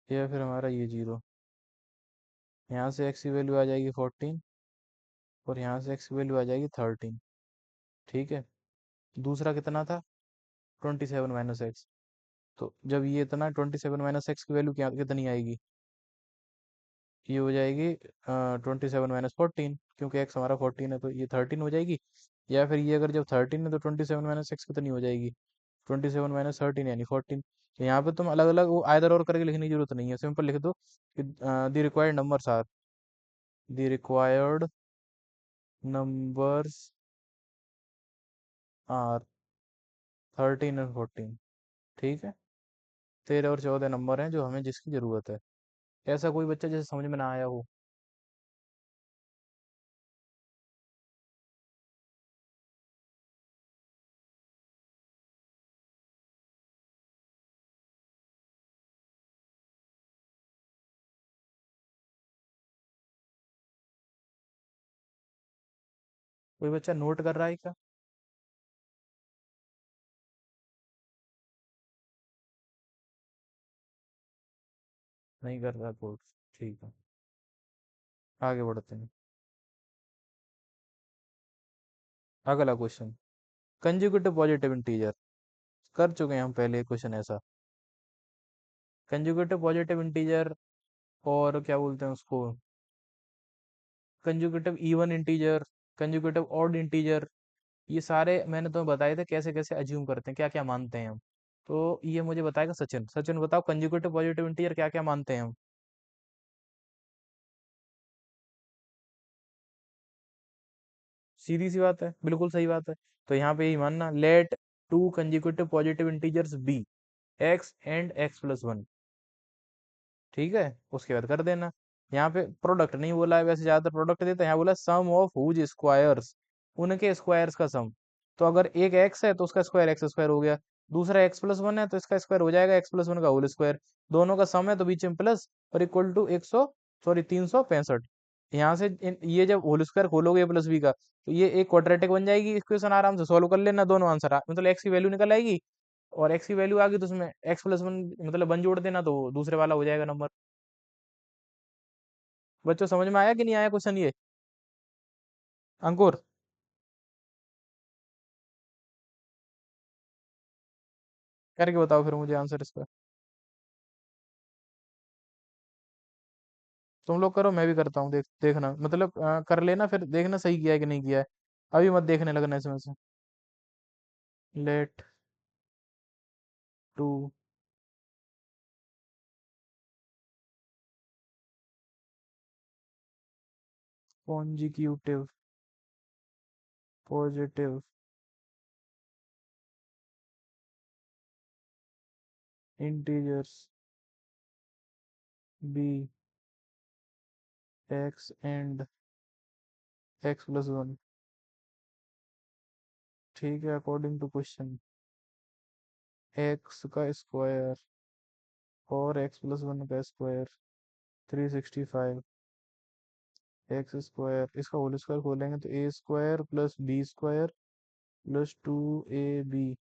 या फिर हमारा ये जीरो। यहाँ से x की वैल्यू आ जाएगी 14 और यहाँ से x की वैल्यू आ जाएगी 13। ठीक है, दूसरा कितना था? 27 माइनस एक्स। तो जब ये इतना 27 माइनस एक्स की वैल्यू क्या कितनी आएगी? ये हो जाएगी 27 - 14, क्योंकि एक्स हमारा 14 है तो ये 13 हो जाएगी। या फिर ये अगर जब 13 है तो 27 माइनस एक्स कितनी हो जाएगी? 27 - 13 यानी 14। तो यहाँ पे तुम अलग अलग वो आइदर और करके लिखने की जरूरत नहीं है, सिंपल लिख दो कि the required numbers are, the required numbers are 13 and 14। ठीक है, 13 और 14 नंबर हैं जो हमें जिसकी जरूरत है। ऐसा कोई बच्चा जैसे समझ में ना आया हो? कोई बच्चा नोट कर रहा है क्या? नहीं कर रहा कोर्स? ठीक है, आगे बढ़ते हैं। अगला क्वेश्चन, कंजुगेटिव पॉजिटिव इंटीजर। कर चुके हैं हम पहले क्वेश्चन ऐसा। कंजुगेटिव पॉजिटिव इंटीजर और क्या बोलते हैं उसको, conjugative even integer, conjugative odd integer, ये सारे मैंने तुम्हें बताए थे कैसे कैसे अज्यूम करते हैं, क्या क्या मानते हैं हम। तो ये मुझे बताएगा सचिन। सचिन बताओ कंजुगेटिव पॉजिटिव इंटीजर क्या क्या मानते हैं हम? सीधी सी बात है, बिल्कुल सही बात है। तो यहाँ पे यही मानना, let two consecutive positive integers be x and x+1। ठीक है, उसके बाद कर देना। यहाँ पे प्रोडक्ट नहीं बोला है, वैसे ज्यादातर प्रोडक्ट देता है, यहाँ बोला सम ऑफ हुज स्क्वायर्स, उनके स्क्वायर्स का सम। तो अगर एक x है तो उसका स्क्वायर एक्स स्क्वायर हो गया, दूसरा x+1 है तो इसका स्क्वायर हो जाएगा x+1 का होल स्क्वायर। दोनों का सम है तो बीच में प्लस और इक्वल टू 100, सॉरी 365। यहाँ से ये जब होल स्क्वायर खोलोगे ए प्लस बी का, तो ये एक क्वाड्रेटिक बन जाएगी इक्वेशन, आराम से सोल्व कर लेना, दोनों आंसर मतलब एक्स की वैल्यू निकल आएगी, और एक्स की वैल्यू आ गई तो उसमें एक्स प्लस वन मतलब वन जोड़ देना, तो दूसरे वाला हो जाएगा नंबर। बच्चों समझ में आया कि नहीं आया क्वेश्चन ये? अंकुर, करके बताओ फिर मुझे आंसर इसका। तुम लोग करो, मैं भी करता हूँ, देखना मतलब कर लेना, फिर देखना सही किया है कि नहीं किया है। अभी मत देखने लगना इसमें से। Let two consecutive positive integers be x and x plus one, ठीक है, अकॉर्डिंग टू क्वेश्चन एक्स का स्क्वायर और एक्स प्लस वन का स्क्वायर 365, एक्स स्क्वायर इसका होल स्क्वायर खोलेंगे तो a square plus b square plus two a b,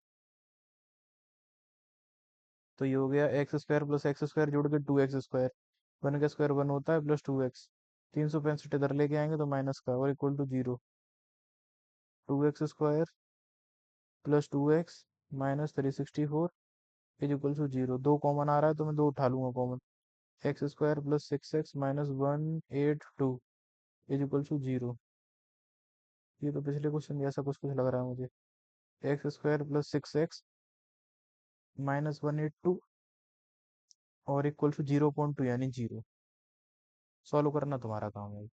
तो ये हो गया x square plus x square जोड़ के टू एक्स स्क्वायर, वन का स्क्वायर वन होता है प्लस टू एक्स, 365 इधर लेके आएंगे तो माइनस का और equal to zero, two x square plus two x minus 364 is equal to zero, दो कॉमन आ रहा है तो मैं दो उठा लूंगा common, x square plus six x minus 182 is equal to zero. ये तो पिछले क्वेश्चन जैसा कुछ कुछ लग रहा है मुझे, x square plus six x minus 182 और इक्वल टू 0.2 यानी जीरो। सॉल्व करना तुम्हारा काम है।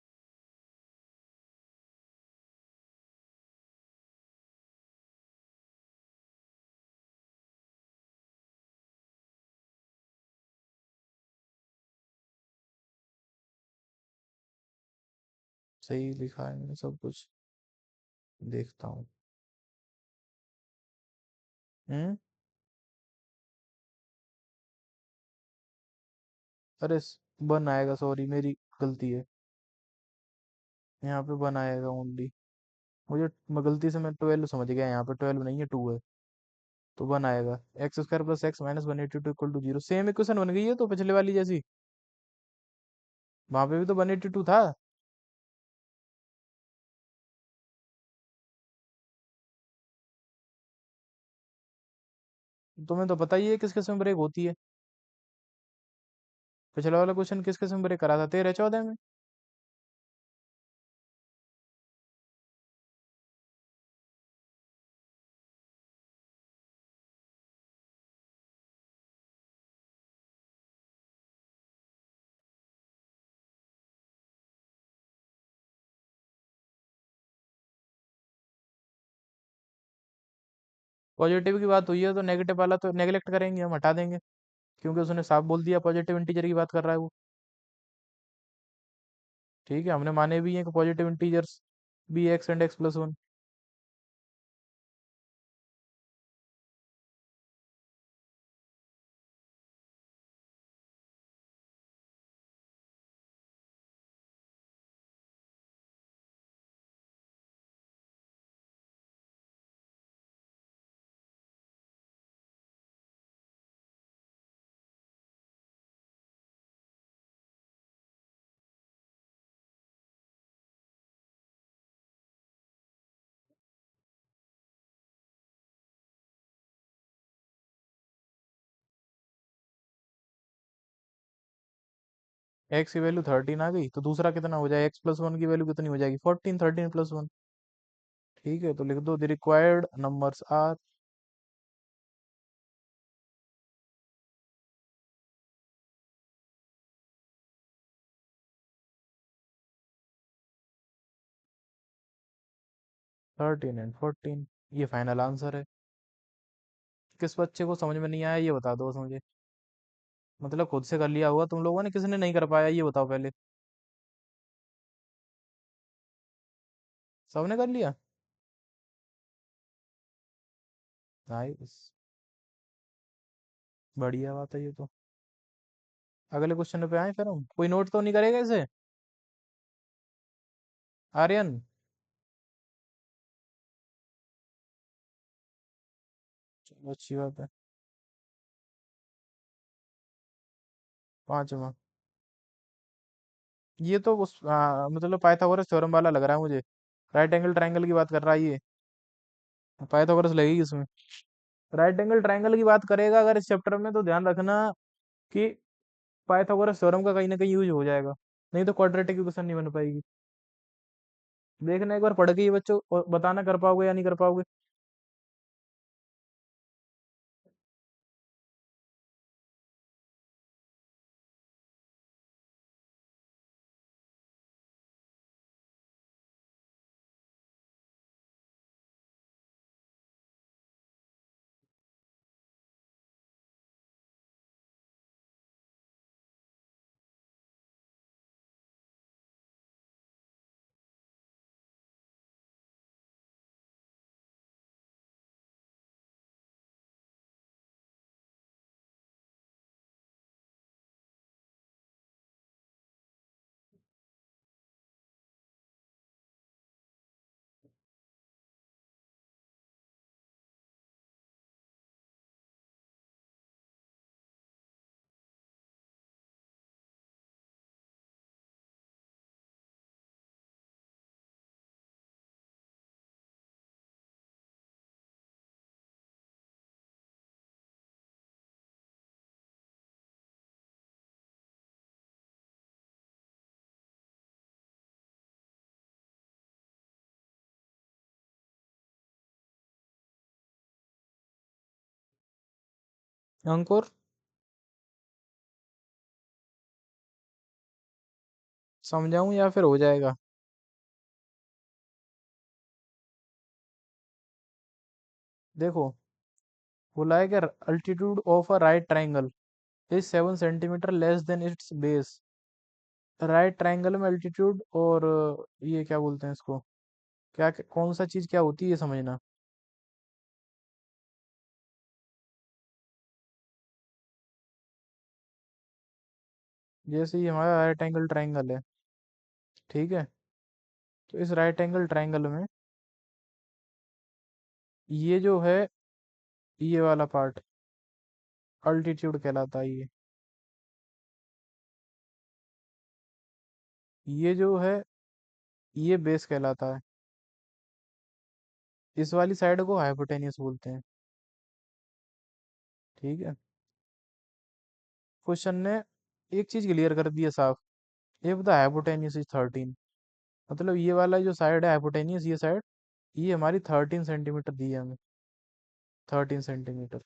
सही लिखा है मैंने सब कुछ, देखता हूँ। हम्म। अरे वन आएगा, सॉरी मेरी गलती है, यहाँ पे वन आएगा ओनली, मुझे गलती से मैं 12 समझ गया, यहाँ पे 12 नहीं है, टू है, तो वन आएगा, x square plus x minus 182 equal to zero, same equation बन गई है तो पिछले वाली जैसी, वहां पे भी तो 182 था। तुम्हें तो पता ही है किस किस्म में ब्रेक होती है। पिछला वाला क्वेश्चन किस किस्म में ब्रेक करा था, 13 14 में। पॉजिटिव की बात हुई है तो नेगेटिव वाला तो नेगलेक्ट करेंगे, हम हटा देंगे, क्योंकि उसने साफ बोल दिया पॉजिटिव इंटीजर की बात कर रहा है वो। ठीक है, हमने माने भी हैं कि positive integers be x and x plus one. X की वैल्यू 13 आ गई तो दूसरा कितना हो जाए, एक्स प्लस वन की वैल्यू कितनी हो जाएगी, 14, 13 प्लस वन। ठीक है, तो लिख दो the required numbers are 13 and 14। ये फाइनल आंसर है। किस बच्चे को समझ में नहीं आया ये बता दो बस मुझे, मतलब खुद से कर लिया होगा तुम लोगों ने, किसने नहीं कर पाया ये बताओ पहले। सबने कर लिया। नाइस, बढ़िया बात है ये तो। अगले क्वेश्चन पे आए फिर हम, कोई नोट तो नहीं करेगा इसे? आर्यन। चलो अच्छी बात है। पांचवा। ये तो उस मतलब पाइथागोरस थ्योरम वाला लग रहा है मुझे। राइट एंगल ट्रायंगल की बात कर रहा है ये। पाइथागोरस लगेगी इसमें। राइट एंगल ट्रायंगल की बात करेगा अगर इस चैप्टर में, तो ध्यान रखना कि पाइथागोरस थ्योरम का कहीं ना कहीं यूज हो जाएगा। नहीं तो क्वाड्रेटिक इक्वेशन नहीं बन पाएगी। देखना एक बार पढ़ के ये बच्चों, और बताना कर पाओगे या नहीं कर पाओगे। अंकुर, समझाऊं या फिर हो जाएगा? देखो, बोला है कि altitude of a right triangle is 7 centimetre less than it's base. Right triangle में अल्टीट्यूड और ये क्या बोलते हैं इसको, क्या कौन सा चीज क्या होती है ये समझना। जैसे ये हमारा राइट एंगल ट्रायंगल है, ठीक है। तो इस राइट एंगल ट्रायंगल में ये जो है, ये वाला पार्ट अल्टीट्यूड कहलाता है। ये जो है, ये बेस कहलाता है। इस वाली साइड को हाइपोटेन्यूस बोलते हैं, ठीक है। क्वेश्चन ने एक चीज क्लियर कर दी है साफ। ये बता, हाइपोटेन्यूस इज 13। मतलब ये वाला जो साइड है हाइपोटेन्यूस, ये साइड, ये हमारी 13 सेंटीमीटर दी है हमें। 13 सेंटीमीटर।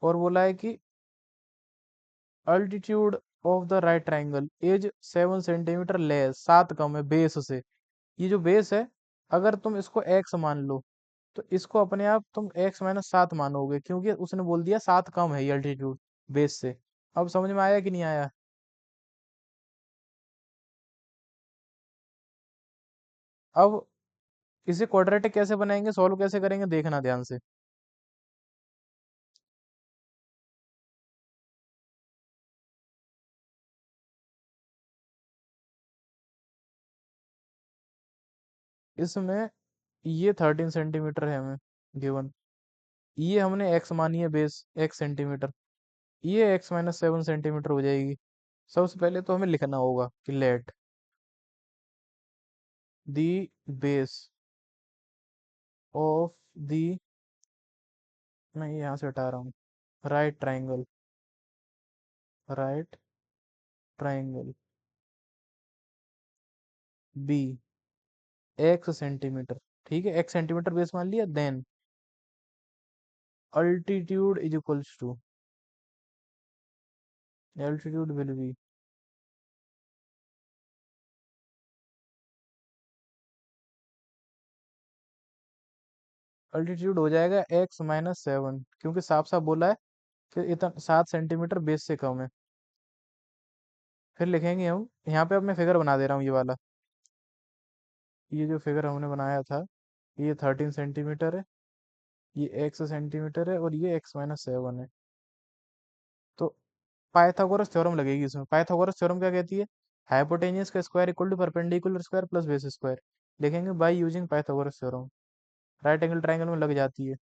और बोला है कि altitude of the right triangle is 7 centimetre less, 7 कम है बेस से। ये जो बेस है, अगर तुम इसको एक्स मान लो, तो इसको अपने आप तुम x-7 मानोगे, क्योंकि उसने बोल दिया 7 कम है ये अल्टीट्यूड बेस से। अब समझ में आया कि नहीं आया? अब इसे क्वाड्रेटिक कैसे बनाएंगे, सॉल्व कैसे करेंगे, देखना ध्यान से। इसमें ये 13 सेंटीमीटर है हमें गिवन। ये हमने एक्स मानी है बेस, x सेंटीमीटर। ये x-7 सेंटीमीटर हो जाएगी। सबसे पहले तो हमें लिखना होगा कि let the base of the, मैं ये यहाँ से हटा रहा हूँ, right triangle, right triangle be x centimetre, ठीक है। x सेंटीमीटर बेस मान लिया, then altitude is equals to, altitude will be, altitude हो जाएगा x-7, क्योंकि साफ साफ बोला है कि इतना 7 सेंटीमीटर बेस से कम है। फिर लिखेंगे हम, यहाँ पे अब मैं फिगर बना दे रहा हूँ ये वाला। ये जो फिगर हमने बनाया था, ये 13 सेंटीमीटर है, ये x सेंटीमीटर है, और ये x-7 है। तो पाइथागोरस थ्योरम लगेगी इसमें। पाइथागोरस थ्योरम क्या कहती है हाइपोटेनियस का square equal to perpendicular square plus base square. लिखेंगे by using Pythagoras theorem. Right angle triangle में लग जाती है।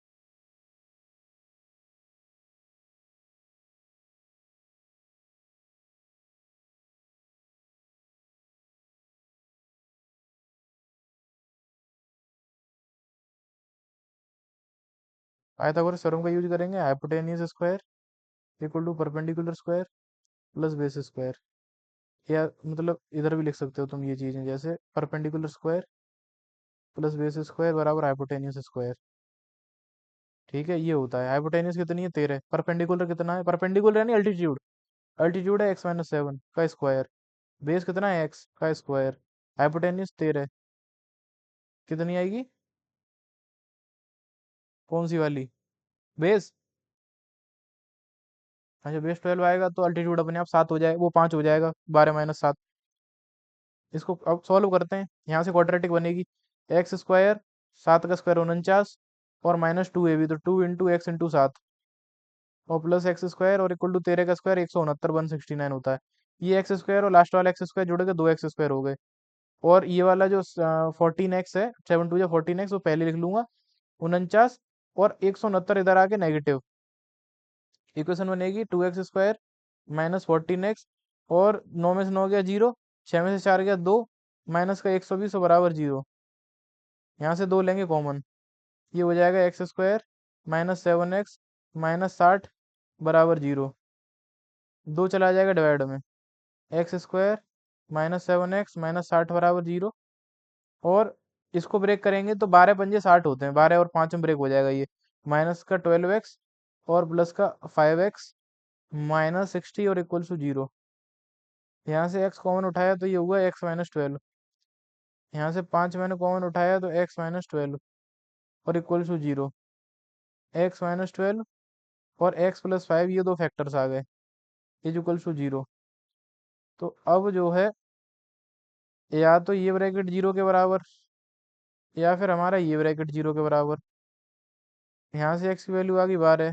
पाइथागोरस थ्योरम का यूज करेंगे, hypotenuse square equal to perpendicular square plus base square. या मतलब इधर भी लिख सकते हो तुम ये चीजें, जैसे perpendicular square plus base square बराबर हाइपोटेनियस स्क्वायर। ठीक है, ये होता है। हाइपोटेनियस कितनी है? 13। परपेंडिकुलर कितना है? परपेंडिकुलर यानी अल्टीट्यूड। अल्टीट्यूड है x-7 का स्क्वायर। बेस कितना है? x का स्क्वायर। हाइपोटेनियस 13। कितनी आएगी? कौन सी वाली? बेस? अच्छा, बेस 12 आएगा तो अल्टीट्यूड अपने आप 7 हो जाएगा, वो 5 हो जाएगा, 12 - 7। इसको अब सॉल्व करते हैं। यहाँ से क्वाड्रेटिक बनेगी। एक्स स्क्वायर, 7 का स्क्वायर 49, और -2ab, तो 2 × x × 7, और प्लस एक्स स्क्वायर और इक्वल टू 13 का स्क्वायर 169, 169 होता है। ये एक्स स्क्वायर और लास्ट वाला एक्स स्क्वायर जुड़ के 2x² हो गए। और ये वाला जो 14x है, 7×2 = 14x, वो पहले लिख लूंगा 49, और 169 इधर आके नेगेटिव। इक्वेशन बनेगी 2x² -14x, और 9 में से 9 गया 0, 6 में से 4 गया 2, माइनस का 120 बराबर 0। यहाँ से 2 लेंगे कॉमन, ये हो जाएगा x² -7x -60 बराबर 0। 2 चला जाएगा डिवाइड में, x² -7x -60 बराबर 0। और इसको ब्रेक करेंगे तो 12×5 = 60 होते हैं, 12 और 5 में ब्रेक हो जाएगा ये। माइनस का 12x और प्लस का 5x -60 और इक्वल्स टू 0। यहाँ से x कॉमन उठाया तो ये हुआ x-12। यहाँ से 5 मैंने कॉमन उठाया तो x-12 और इक्वल्स टू 0। x-12 और x + 5, ये दो फैक्टर्स आ गए, इज इक्वल्स टू 0। तो अब जो है, या तो ये ब्रैकेट 0 के बराबर, या फिर हमारा ये ब्रैकेट 0 के बराबर। यहाँ से x की वैल्यू आ गई 12,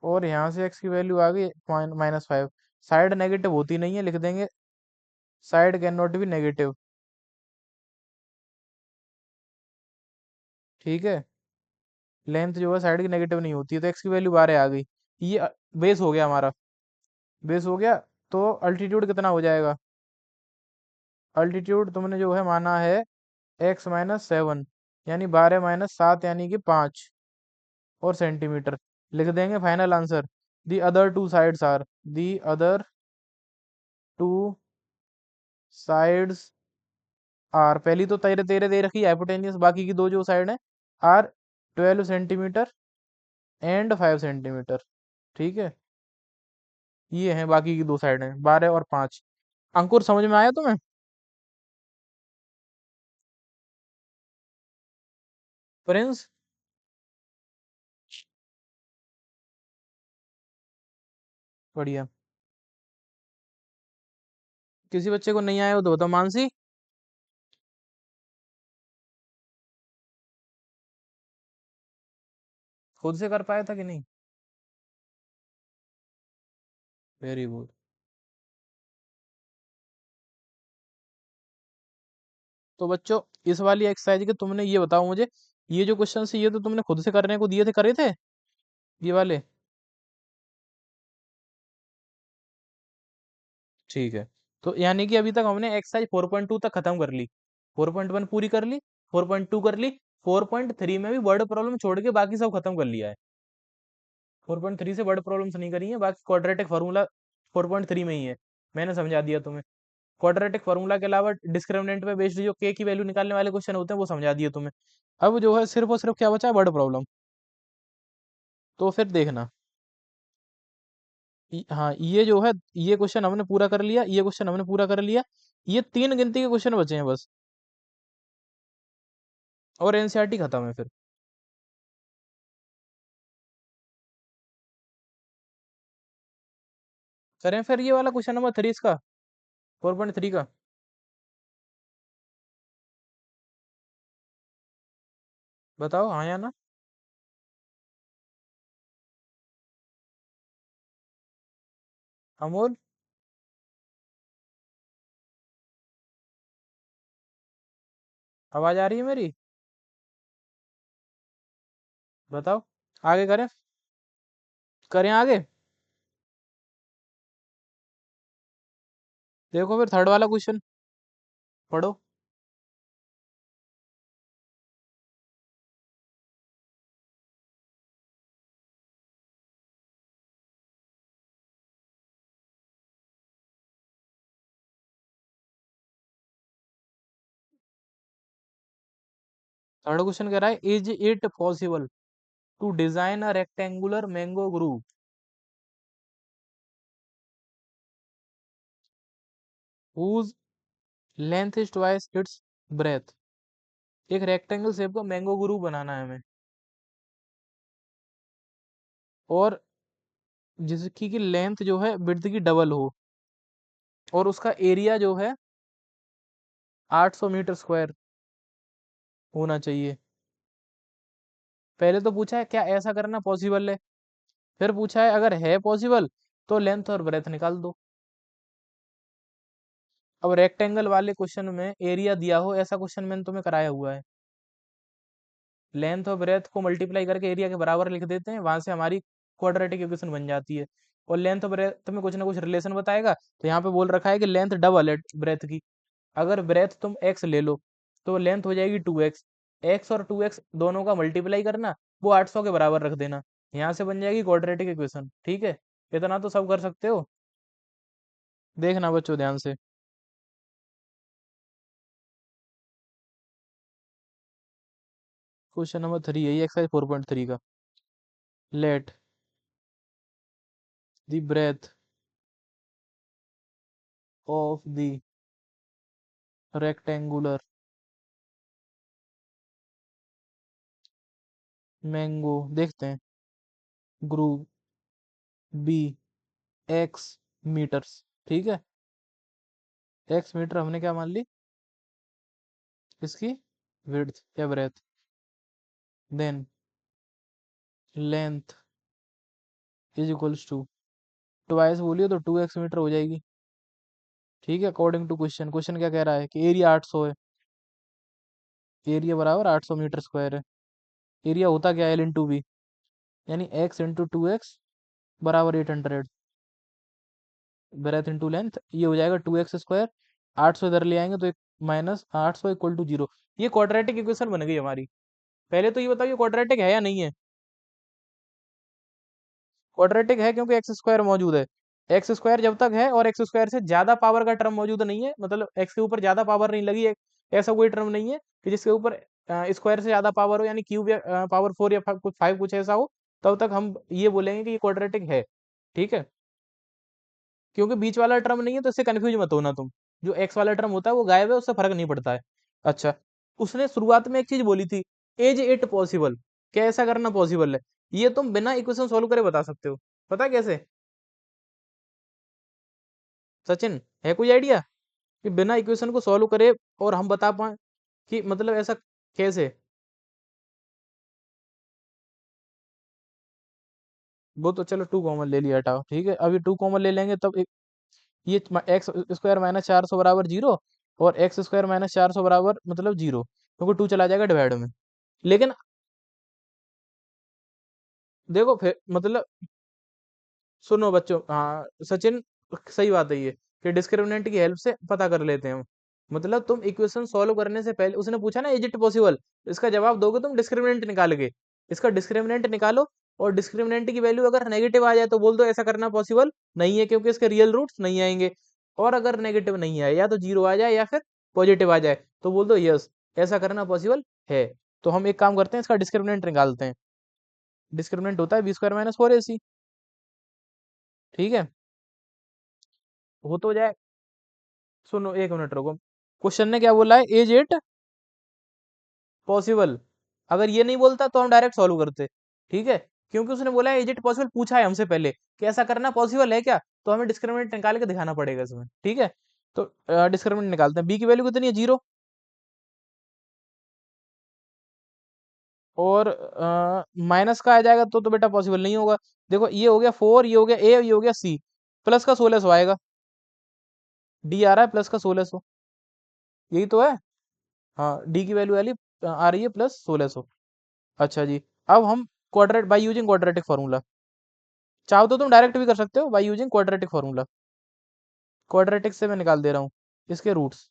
और यहाँ से x की वैल्यू आ गई -5। साइड नेगेटिव होती नहीं है, लिख देंगे side can not be negative. ठीक है, लेंथ जो है साइड की नेगेटिव नहीं होती है, तो x की वैल्यू 12 आ गई। ये बेस हो गया हमारा। बेस हो गया, तो अल्टीट्यूड कितना हो जाएगा? अल्टीट्यूड तुमने जो है माना है x-7, यानी 12 - 7 यानी कि 5 और सेंटीमीटर। लिख देंगे final answer, the other two sides are, the other two sides are, पहली तो 13 दे रखी है हाइपोटेनियस, बाकी की दो जो साइड है आर 12 सेंटीमीटर एंड 5 सेंटीमीटर। ठीक है, ये हैं बाकी की दो साइड हैं, 12 और 5। अंकुर समझ में आया तुम्हें? प्रिंस, बढ़िया। किसी बच्चे को नहीं आया हो तो बताओ। मानसी, खुद से कर पाया था कि नहीं? Very good. तो बच्चों, इस वाली एक्सरसाइज के तुमने ये बताओ मुझे, ये जो क्वेश्चन है ये तो तुमने खुद से करने को दिए थे, करे थे ये वाले? ठीक है, तो यानी कि अभी तक हमने एक्सरसाइज 4.2 तक खत्म कर ली। 4.1 पूरी कर ली, 4.2 कर ली, 4.3 में भी वर्ड प्रॉब्लम छोड़ के बाकी सब खत्म कर लिया है। 4.3 से वर्ड प्रॉब्लम्स नहीं करी है, बाकी क्वाड्रेटिक फार्मूला 4.3 में ही है। मैंने समझा दिया तुम्हें। क्वाड्रेटिक फार्मूला के अलावा डिस्क्रिमिनेंट पे बेस्ड जो के की वैल्यू निकालने वाले क्वेश्चन होते हैं वो समझा दिए तुम्हें। अब जो है सिर्फ और सिर्फ क्या बचा है? Word problem. तो फिर देखना, हाँ ये जो है, ये क्वेश्चन हमने पूरा कर लिया, ये क्वेश्चन हमने पूरा कर लिया। ये 3 गिनती के क्वेश्चन बचे हैं बस, और एनसीईआरटी खत्म है फिर। करें फिर ये वाला क्वेश्चन नंबर 3 इसका, 4.3 का। बताओ हाँ या ना। अमोल, आवाज आ रही है मेरी? बताओ। आगे करें? करें आगे? देखो फिर थर्ड वाला क्वेश्चन पढ़ो। थर्ड क्वेश्चन कह रहा है, is it possible to design a rectangular mango groove whose length is twice its breadth? एक रेक्टेंगल शेप का मैंगो ग्रूव बनाना है हमें, और जिसकी की लेंथ जो है विड्थ की डबल हो, और उसका एरिया जो है 800 मीटर स्क्वायर होना चाहिए। पहले तो पूछा है क्या ऐसा करना पॉसिबल है, फिर पूछा है अगर है पॉसिबल तो लेंथ और ब्रेथ निकाल दो। अब रेक्टेंगल वाले क्वेश्चन में एरिया दिया हो ऐसा क्वेश्चन मैंने तुम्हें कराया हुआ है, लेंथ और ब्रेथ को मल्टीप्लाई करके एरिया के बराबर लिख देते हैं, वहां से हमारी क्वाड्रेटिक इक्वेशन बन जाती है। और लेंथ और ब्रेथ में कुछ ना कुछ रिलेशन बताएगा, तो यहाँ पे बोल रखा है कि लेंथ डबल है ब्रेथ की। अगर ब्रेथ तुम एक्स ले लो तो लेंथ हो जाएगी 2x, एक्स और 2x दोनों का मल्टीप्लाई करना, वो 800 के बराबर रख देना, यहाँ से बन जाएगी क्वाड्रेटिक इक्वेशन। ठीक है, इतना तो सब कर सकते हो। देखना बच्चों ध्यान से। क्वेश्चन नंबर 3 है ये, एक्सरसाइज 4.3 का। Let the breadth of the rectangular mango, देखते हैं, ग्रूव बी एक्स मीटर्स। ठीक है, एक्स मीटर हमने क्या मान ली, इसकी विड्थ या breadth, then length is equals to, twice बोलिए तो 2x मीटर हो जाएगी। ठीक है, अकॉर्डिंग टू क्वेश्चन, क्वेश्चन क्या कह रहा है कि एरिया 800 है, एरिया बराबर 800 मीटर स्क्वायर है। एरिया होता क्या है, एल इंटू बी, यानी x इंटू 2x बराबर 800, ब्रेथ इंटू लेंथ, ये हो जाएगा 2x स्क्वायर। 800 इधर ले आएंगे तो एक माइनस 800 इक्वल टू 0। ये क्वाड्रेटिक इक्वेशन बन गई हमारी। पहले तो ये बताओ ये क्वाड्रेटिक है या नहीं है? क्वाड्रेटिक है क्योंकि एक्स स्क्वायर मौजूद है। एक्स स्क्वायर जब तक है और एक्स स्क्वायर से ज्यादा पावर का टर्म मौजूद नहीं है, मतलब एक्स के ऊपर ज्यादा पावर नहीं लगी है, ऐसा कोई टर्म नहीं है कि जिसके ऊपर स्क्वायर से ज्यादा पावर हो, यानी क्यूब या पावर 4 या कुछ 5 कुछ ऐसा हो, तब तक हम ये बोलेंगे कि ये क्वाड्रेटिक है। ठीक है, क्योंकि बीच वाला टर्म नहीं है तो इससे कंफ्यूज मत होना तुम। जो एक्स वाला टर्म होता है वो गायब है, उससे फर्क नहीं पड़ता है। अच्छा, उसने शुरुआत में एक चीज बोली थी, एज इट पॉसिबल, क्या ऐसा करना पॉसिबल है? ये तुम बिना इक्वेशन सोल्व करे बता सकते हो। पता कैसे सचिन, है कोई आइडिया कि बिना इक्वेशन को सॉल्व करे और हम बता पाए कि मतलब ऐसा कैसे? वो तो चलो 2 कॉमन ले लिया, हटाओ। ठीक है, अभी 2 कॉमन ले लेंगे तब ये एक्स स्क्वायर माइनस 400 बराबर 0, और एक्स स्क्वायर माइनस 400 बराबर मतलब 0, क्योंकि 2 चला जाएगा डिवाइड में। लेकिन देखो फिर मतलब, सुनो बच्चों, हाँ सचिन, सही बात है ये कि डिस्क्रिमिनेंट की हेल्प से पता कर लेते हैं हम। मतलब तुम इक्वेशन सॉल्व करने से पहले, उसने पूछा ना इज इट पॉसिबल, इसका जवाब दोगे तुम डिस्क्रिमिनेंट निकाल के, इसका डिस्क्रिमिनेंट निकालो, और डिस्क्रिमिनेंट की वैल्यू अगर नेगेटिव आ जाए तो बोल दो ऐसा करना पॉसिबल नहीं है, क्योंकि इसके रियल रूट्स नहीं आएंगे। और अगर नेगेटिव नहीं आए, या तो जीरो आ जाए या फिर पॉजिटिव आ जाए, तो बोल दो यस, ऐसा करना पॉसिबल है। तो हम एक काम करते हैं, इसका डिस्क्रिमिनेंट निकालते हैं। डिस्क्रिमिनेंट होता है बी स्क्वायर माइनस 4ac। ठीक है, वो तो हो जाए। सुनो एक मिनट रुको, क्वेश्चन ने क्या बोला है, इज इट पॉसिबल। अगर ये नहीं बोलता तो हम डायरेक्ट सॉल्व करते। ठीक है, क्योंकि उसने बोला है इज इट पॉसिबल, पूछा है हमसे पहले कि ऐसा करना पॉसिबल है क्या, तो हमें डिस्क्रिमिनेंट निकाल के दिखाना पड़ेगा इसमें। ठीक है, तो डिस्क्रिमिनेंट निकालते हैं, बी की वैल्यू कितनी है, 0, और माइनस का आ जाएगा तो बेटा पॉसिबल नहीं होगा। देखो ये हो गया 4, ये हो गया ए, ये हो गया सी, प्लस का 1600 आएगा, डी आ रहा है प्लस का 1600, यही तो है। हाँ, डी की वैल्यू वाली आ रही है प्लस 1600। अच्छा जी। अब हम quadrate by using quadratic formula, चाहो तो तुम डायरेक्ट भी कर सकते हो by using quadratic formula. Quadratic से मैं निकाल दे रहा हूँ इसके roots.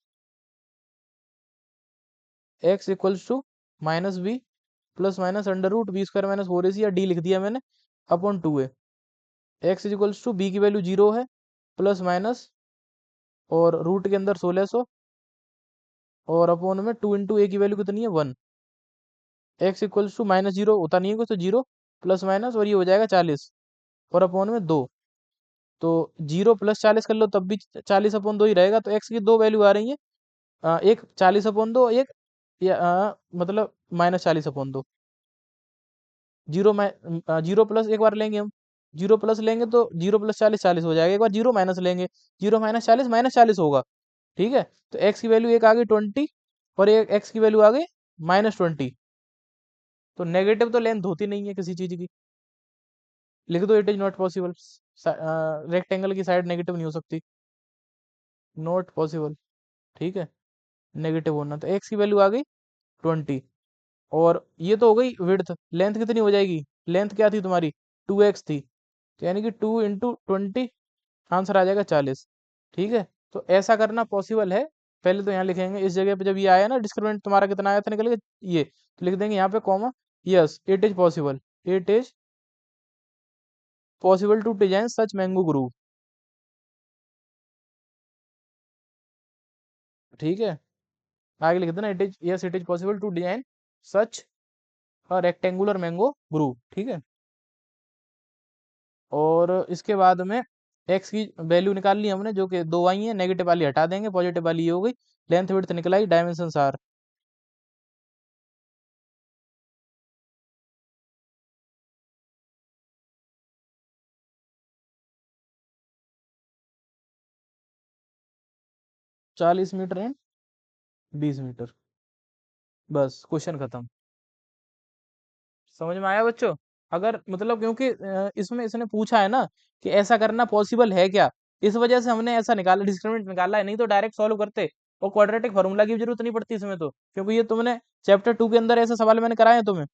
X equals to minus b plus minus under root b square minus four a c, या डी लिख दिया मैंने, अपॉन टू है। एक्स इक्वल्स टू बी की वैल्यू जीरो है, प्लस माइनस और रूट के अंदर 1600, और अपॉन में टू इंटू ए की वैल्यू कितनी है, one. X equals to minus zero होता नहीं है कुछ, तो जीरो प्लस माइनस और ये हो जाएगा 40, और अपॉन में दो। तो जीरो प्लस 40 कर लो तब भी 40 अपॉन दो ही रहेगा। तो एक्स की दो वैल्यू आ रही है, एक 40 अपॉन दो, एक मतलब माइनस 40 अपॉन दो। जीरो प्लस एक बार लेंगे हम, जीरो प्लस लेंगे तो जीरो प्लस 40 40 हो जाएगा, एक बार जीरो माइनस लेंगे, जीरो माइनस 40 होगा। ठीक है, तो एक्स की वैल्यू एक आ गई 20, और एक एक्स की वैल्यू आ गई -20। तो नेगेटिव तो लेंथ होती नहीं है किसी चीज की, लिख दो it is not possible. Rectangle की साइड नेगेटिव नहीं हो सकती, नॉट पॉसिबल। ठीक है, नेगेटिव होना, तो एक्स की वैल्यू आ गई 20। और ये तो हो गई विड्थ, लेंथ कितनी हो जाएगी, लेंथ क्या थी तुम्हारी, 2x थी, तो यानी कि 2 × 20, आंसर आ जाएगा 40। ठीक है, तो ऐसा करना पॉसिबल है। पहले तो यहाँ लिखेंगे इस जगह पे, जब ये आया ना डिस्क्रिमिनेंट तुम्हारा कितना आया था निकल के, ये तो लिख देंगे यहाँ पे comma, yes it is possible, it is possible to design such mango groove. ठीक है, आगे लिख देना it is, yes it is possible to design such a rectangular mango groove. ठीक है, और इसके बाद में एक्स की वैल्यू निकाल ली हमने, जो कि दो आई है, नेगेटिव वाली हटा देंगे, पॉजिटिव वाली ये हो गई। लेंथ विड्थ निकल आई, dimension are. 40 metre and 20 metre. बस क्वेश्चन खत्म। समझ में आया बच्चों? अगर मतलब क्योंकि इसमें इसने पूछा है ना कि ऐसा करना पॉसिबल है क्या, इस वजह से हमने ऐसा निकाला, डिस्क्रिमिनेंट निकाला है, नहीं तो डायरेक्ट सॉल्व करते। और क्वाड्रेटिक फार्मूला की भी जरूरत नहीं पड़ती इसमें तो, क्योंकि ये तुमने चैप्टर 2 के अंदर ऐसे सवाल मैंने कराए हैं तुम्हें,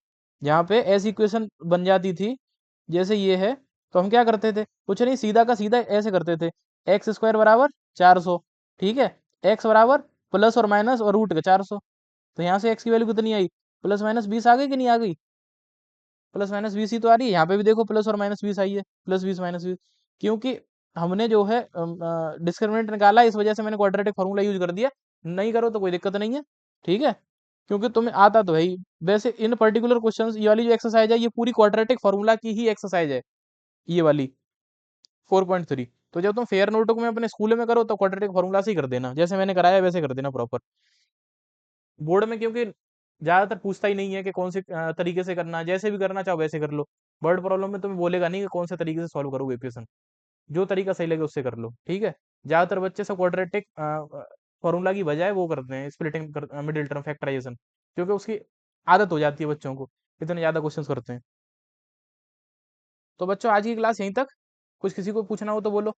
जहाँ पे ऐसी इक्वेशन बन जाती थी जैसे ये है। तो हम क्या करते थे, कुछ नहीं, सीधा का सीधा ऐसे करते थे, एक्स स्क्वायर बराबर 400। ठीक है, एक्स बराबर प्लस और माइनस और रूट का 400। तो यहाँ से एक्स की वैल्यू कितनी आई, +-20 आ गई कि नहीं आ गई, +-20 ही तो आ रही है। यहाँ पे भी देखो प्लस और -20 आई है, +20 -20, क्योंकि हमने जो है डिस्क्रिमिनेंट निकाला, इस वजह से मैंने क्वाड्रेटिक फार्मूला यूज कर दिया। नहीं करो तो कोई दिक्कत नहीं है। ठीक है, क्योंकि तुम्हें आता तो है ही। वैसे इन पर्टिकुलर क्वेश्चंस, ये वाली जो एक्सरसाइज है ये पूरी क्वाड्रेटिक फार्मूला की ही एक्सरसाइज है, ये वाली 4.3। तो जब तुम फेयर नोटबुक में अपने स्कूल में करो तो क्वाड्रेटिक फार्मूला से ही कर देना, जैसे मैंने कराया वैसे कर देना प्रॉपर। बोर्ड में क्योंकि ज्यादातर पूछता ही नहीं है कि कौन से तरीके से करना है, जैसे भी करना चाहो वैसे कर लो। वर्ड प्रॉब्लम में तुम्हें बोलेगा नहीं कि कौन से तरीके से सॉल्व करोगे इक्वेशन, जो तरीका सही लगे उससे कर लो। ठीक है, ज्यादातर बच्चे सब क्वाड्रेटिक फॉर्मूला की बजाय वो करते हैं, स्प्लिटिंग मिडिल टर्म फैक्टराइजेशन, क्योंकि उसकी आदत हो जाती है बच्चों को, इतने ज्यादा क्वेश्चंस करते हैं। तो बच्चों आज की क्लास यहीं तक, कुछ किसी को पूछना हो तो बोलो।